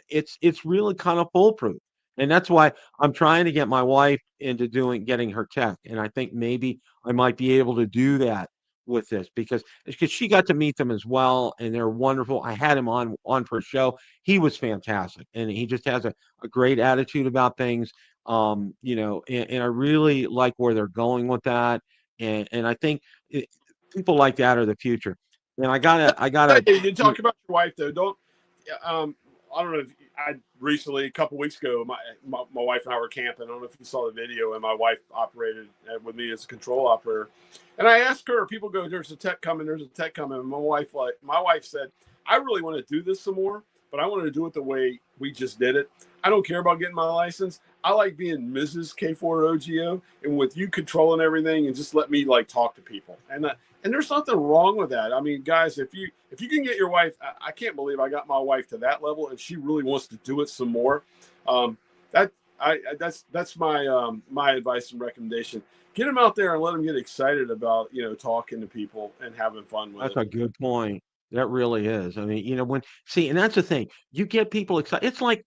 A: it's really kind of foolproof. And that's why I'm trying to get my wife into getting her tech. And I think maybe I might be able to do that with this because she got to meet them as well, and they're wonderful. I had him on for a show. He was fantastic, and he just has a great attitude about things. And I really like where they're going with that, and I think people like that are the future. And I gotta.
B: Hey, you talk about your wife though. Don't. I don't know if I recently, a couple weeks ago, my wife and I were camping. I don't know if you saw the video, and my wife operated with me as a control operator. And I asked her, people go, "There's a tech coming. There's a tech coming." And my wife said, "I really want to do this some more, but I want to do it the way we just did it. I don't care about getting my license. I like being Mrs. K4OGO, and with you controlling everything, and just let me like talk to people." And there's nothing wrong with that. I mean, guys, if you can get your wife, I can't believe I got my wife to that level, and she really wants to do it some more. Um, that that's my advice and recommendation. Get them out there and let them get excited about talking to people and having fun with
A: That's
B: it.
A: a good point. That really is. I mean, and that's the thing. You get people excited. It's like,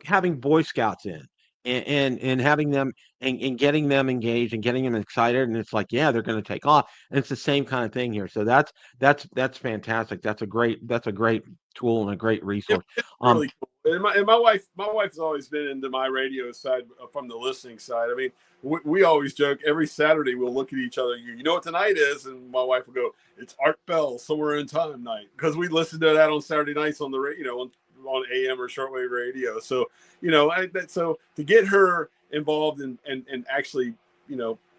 A: having Boy Scouts in. and having them and getting them engaged and getting them excited, and it's like, yeah, they're going to take off. And it's the same kind of thing here. So that's fantastic. That's a great tool and a great resource.
B: Really cool. And my wife's always been into my radio side from the listening side. I mean, we always joke every Saturday we'll look at each other. You know what tonight is, and my wife will go, "It's Art Bell Somewhere in Time night," because we listen to that on Saturday nights on the on AM or shortwave radio. So so to get her involved and actually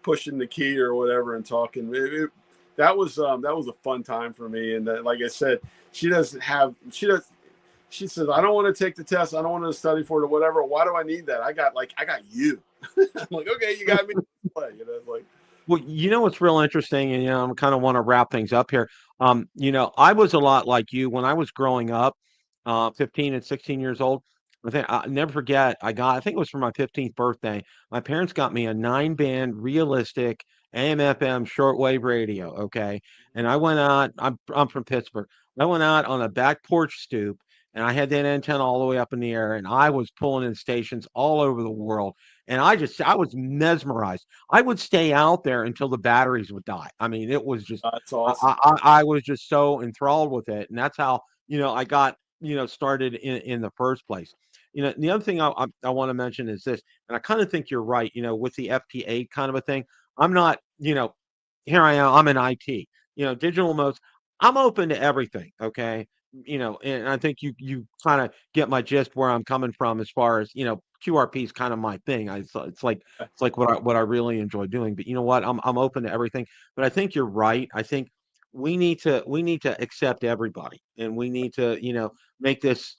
B: pushing the key or whatever and talking, that was a fun time for me. And like I said, she says, I don't want to take the test. I don't want to study for it or whatever. Why do I need that? I got you. I'm like, okay, you got me. Like,
A: well, what's real interesting, and I kind of want to wrap things up here. I was a lot like you when I was growing up, 15 and 16 years old. I never forget. I think it was for my 15th birthday. My parents got me a 9-band realistic AM/FM shortwave radio. Okay, and I went out. I'm from Pittsburgh. I went out on a back porch stoop, and I had that antenna all the way up in the air, and I was pulling in stations all over the world. And I was mesmerized. I would stay out there until the batteries would die. I mean, it was just,
B: that's awesome.
A: I was just so enthralled with it. And that's how, I got, started in the first place. The other thing I want to mention is this, and I kind of think you're right, with the FT8 kind of a thing. I'm not, here I am, I'm in IT, digital modes. I'm open to everything. Okay. And I think you kind of get my gist where I'm coming from as far as, QRP is kind of my thing. It's like what I really enjoy doing. But you know what? I'm open to everything. But I think you're right. I think we need to accept everybody, and we need to make this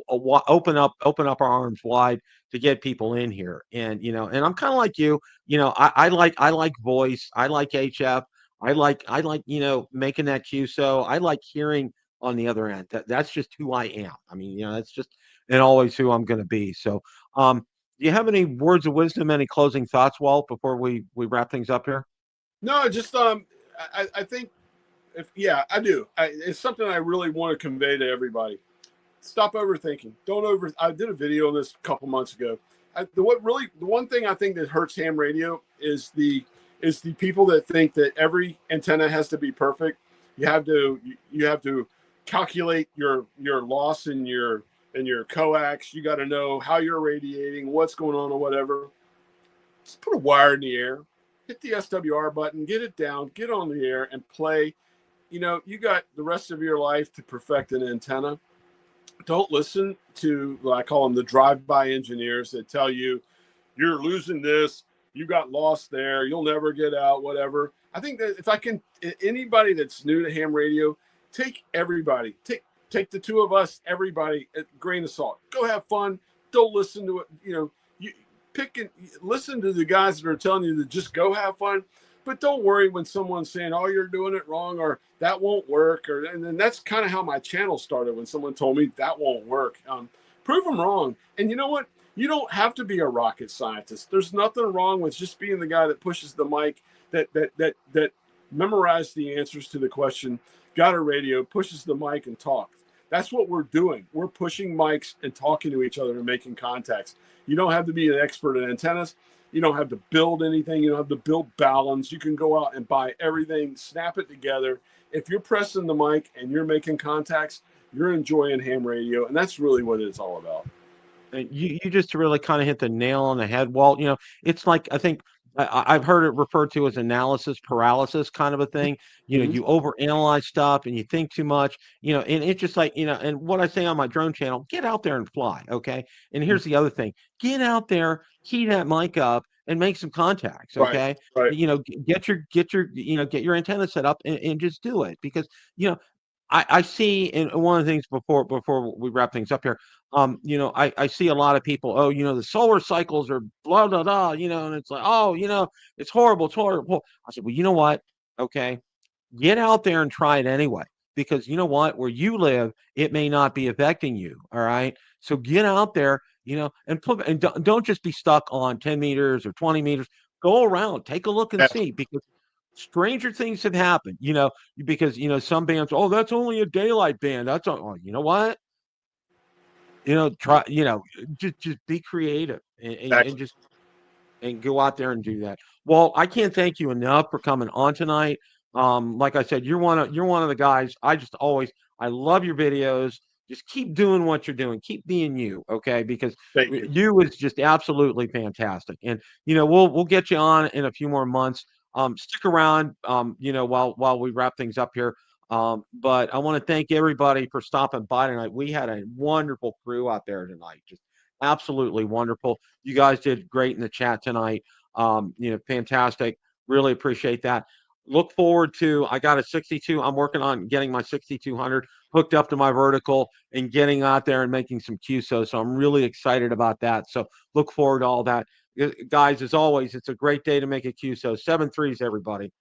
A: open up our arms wide to get people in here. And I'm kind of like you. I like voice. I like HF. I like making that QSO. I like hearing on the other end. That's just who I am. I mean, that's just and always who I'm going to be. So, do you have any words of wisdom, any closing thoughts, Walt, before we wrap things up here?
B: No, just I think I do. It's something I really want to convey to everybody. Stop overthinking. Don't over. I did a video on this a couple months ago. The one thing I think that hurts ham radio is the people that think that every antenna has to be perfect. You have to calculate your loss in your coax. You got to know how you're radiating, what's going on, or whatever. Just put a wire in the air, hit the SWR button, get it down, get on the air, and play. You got the rest of your life to perfect an antenna. Don't listen to what I call them the drive-by engineers that tell you you're losing this, you got lost there, you'll never get out, whatever. I think that if I can, anybody that's new to ham radio, take the two of us, everybody, a grain of salt. Go have fun. Don't listen to it. You pick and listen to the guys that are telling you to just go have fun. But don't worry when someone's saying, "Oh, you're doing it wrong," or "That won't work," and then that's kind of how my channel started when someone told me that won't work. Prove them wrong. And you know what? You don't have to be a rocket scientist. There's nothing wrong with just being the guy that pushes the mic, that memorized the answers to the question, got a radio, pushes the mic, and talks. That's what we're doing. We're pushing mics and talking to each other and making contacts. You don't have to be an expert in antennas. You don't have to build anything. You don't have to build balance. You can go out and buy everything, snap it together. If you're pressing the mic and you're making contacts, you're enjoying ham radio. And that's really what it's all about.
A: And you just really kind of hit the nail on the head, Walt. It's like, I think I've heard it referred to as analysis paralysis kind of a thing. You overanalyze stuff and you think too much, and it's just like, and what I say on my drone channel, get out there and fly. Okay. And here's the other thing, get out there, key that mic up and make some contacts. Okay.
B: Right.
A: Get your antenna set up and just do it, because, I see, and one of the things before we wrap things up here, I see a lot of people, oh, the solar cycles are blah, blah, blah, and it's like, oh, it's horrible, it's horrible. I said, well, you know what? Okay, get out there and try it anyway, because you know what? Where you live, it may not be affecting you. All right. So get out there, and don't just be stuck on 10 meters or 20 meters. Go around, take a look and see, because stranger things have happened, because some bands, oh, that's only a daylight band. Oh, you know what? try, just be creative and
B: Exactly.
A: just and go out there and do that. Well, I can't thank you enough for coming on tonight. Like I said, you're one of the guys. I love your videos. Just keep doing what you're doing. Keep being you, okay? Because
B: Thank you.
A: you is just absolutely fantastic. And we'll get you on in a few more months. Stick around, while we wrap things up here. But I want to thank everybody for stopping by tonight. We had a wonderful crew out there tonight. Just absolutely wonderful. You guys did great in the chat tonight. Fantastic. Really appreciate that. Look forward to, I got a 62. I'm working on getting my 6200 hooked up to my vertical and getting out there and making some QSO. So I'm really excited about that. So look forward to all that. Guys, as always, it's a great day to make a QSO. 7 threes, everybody.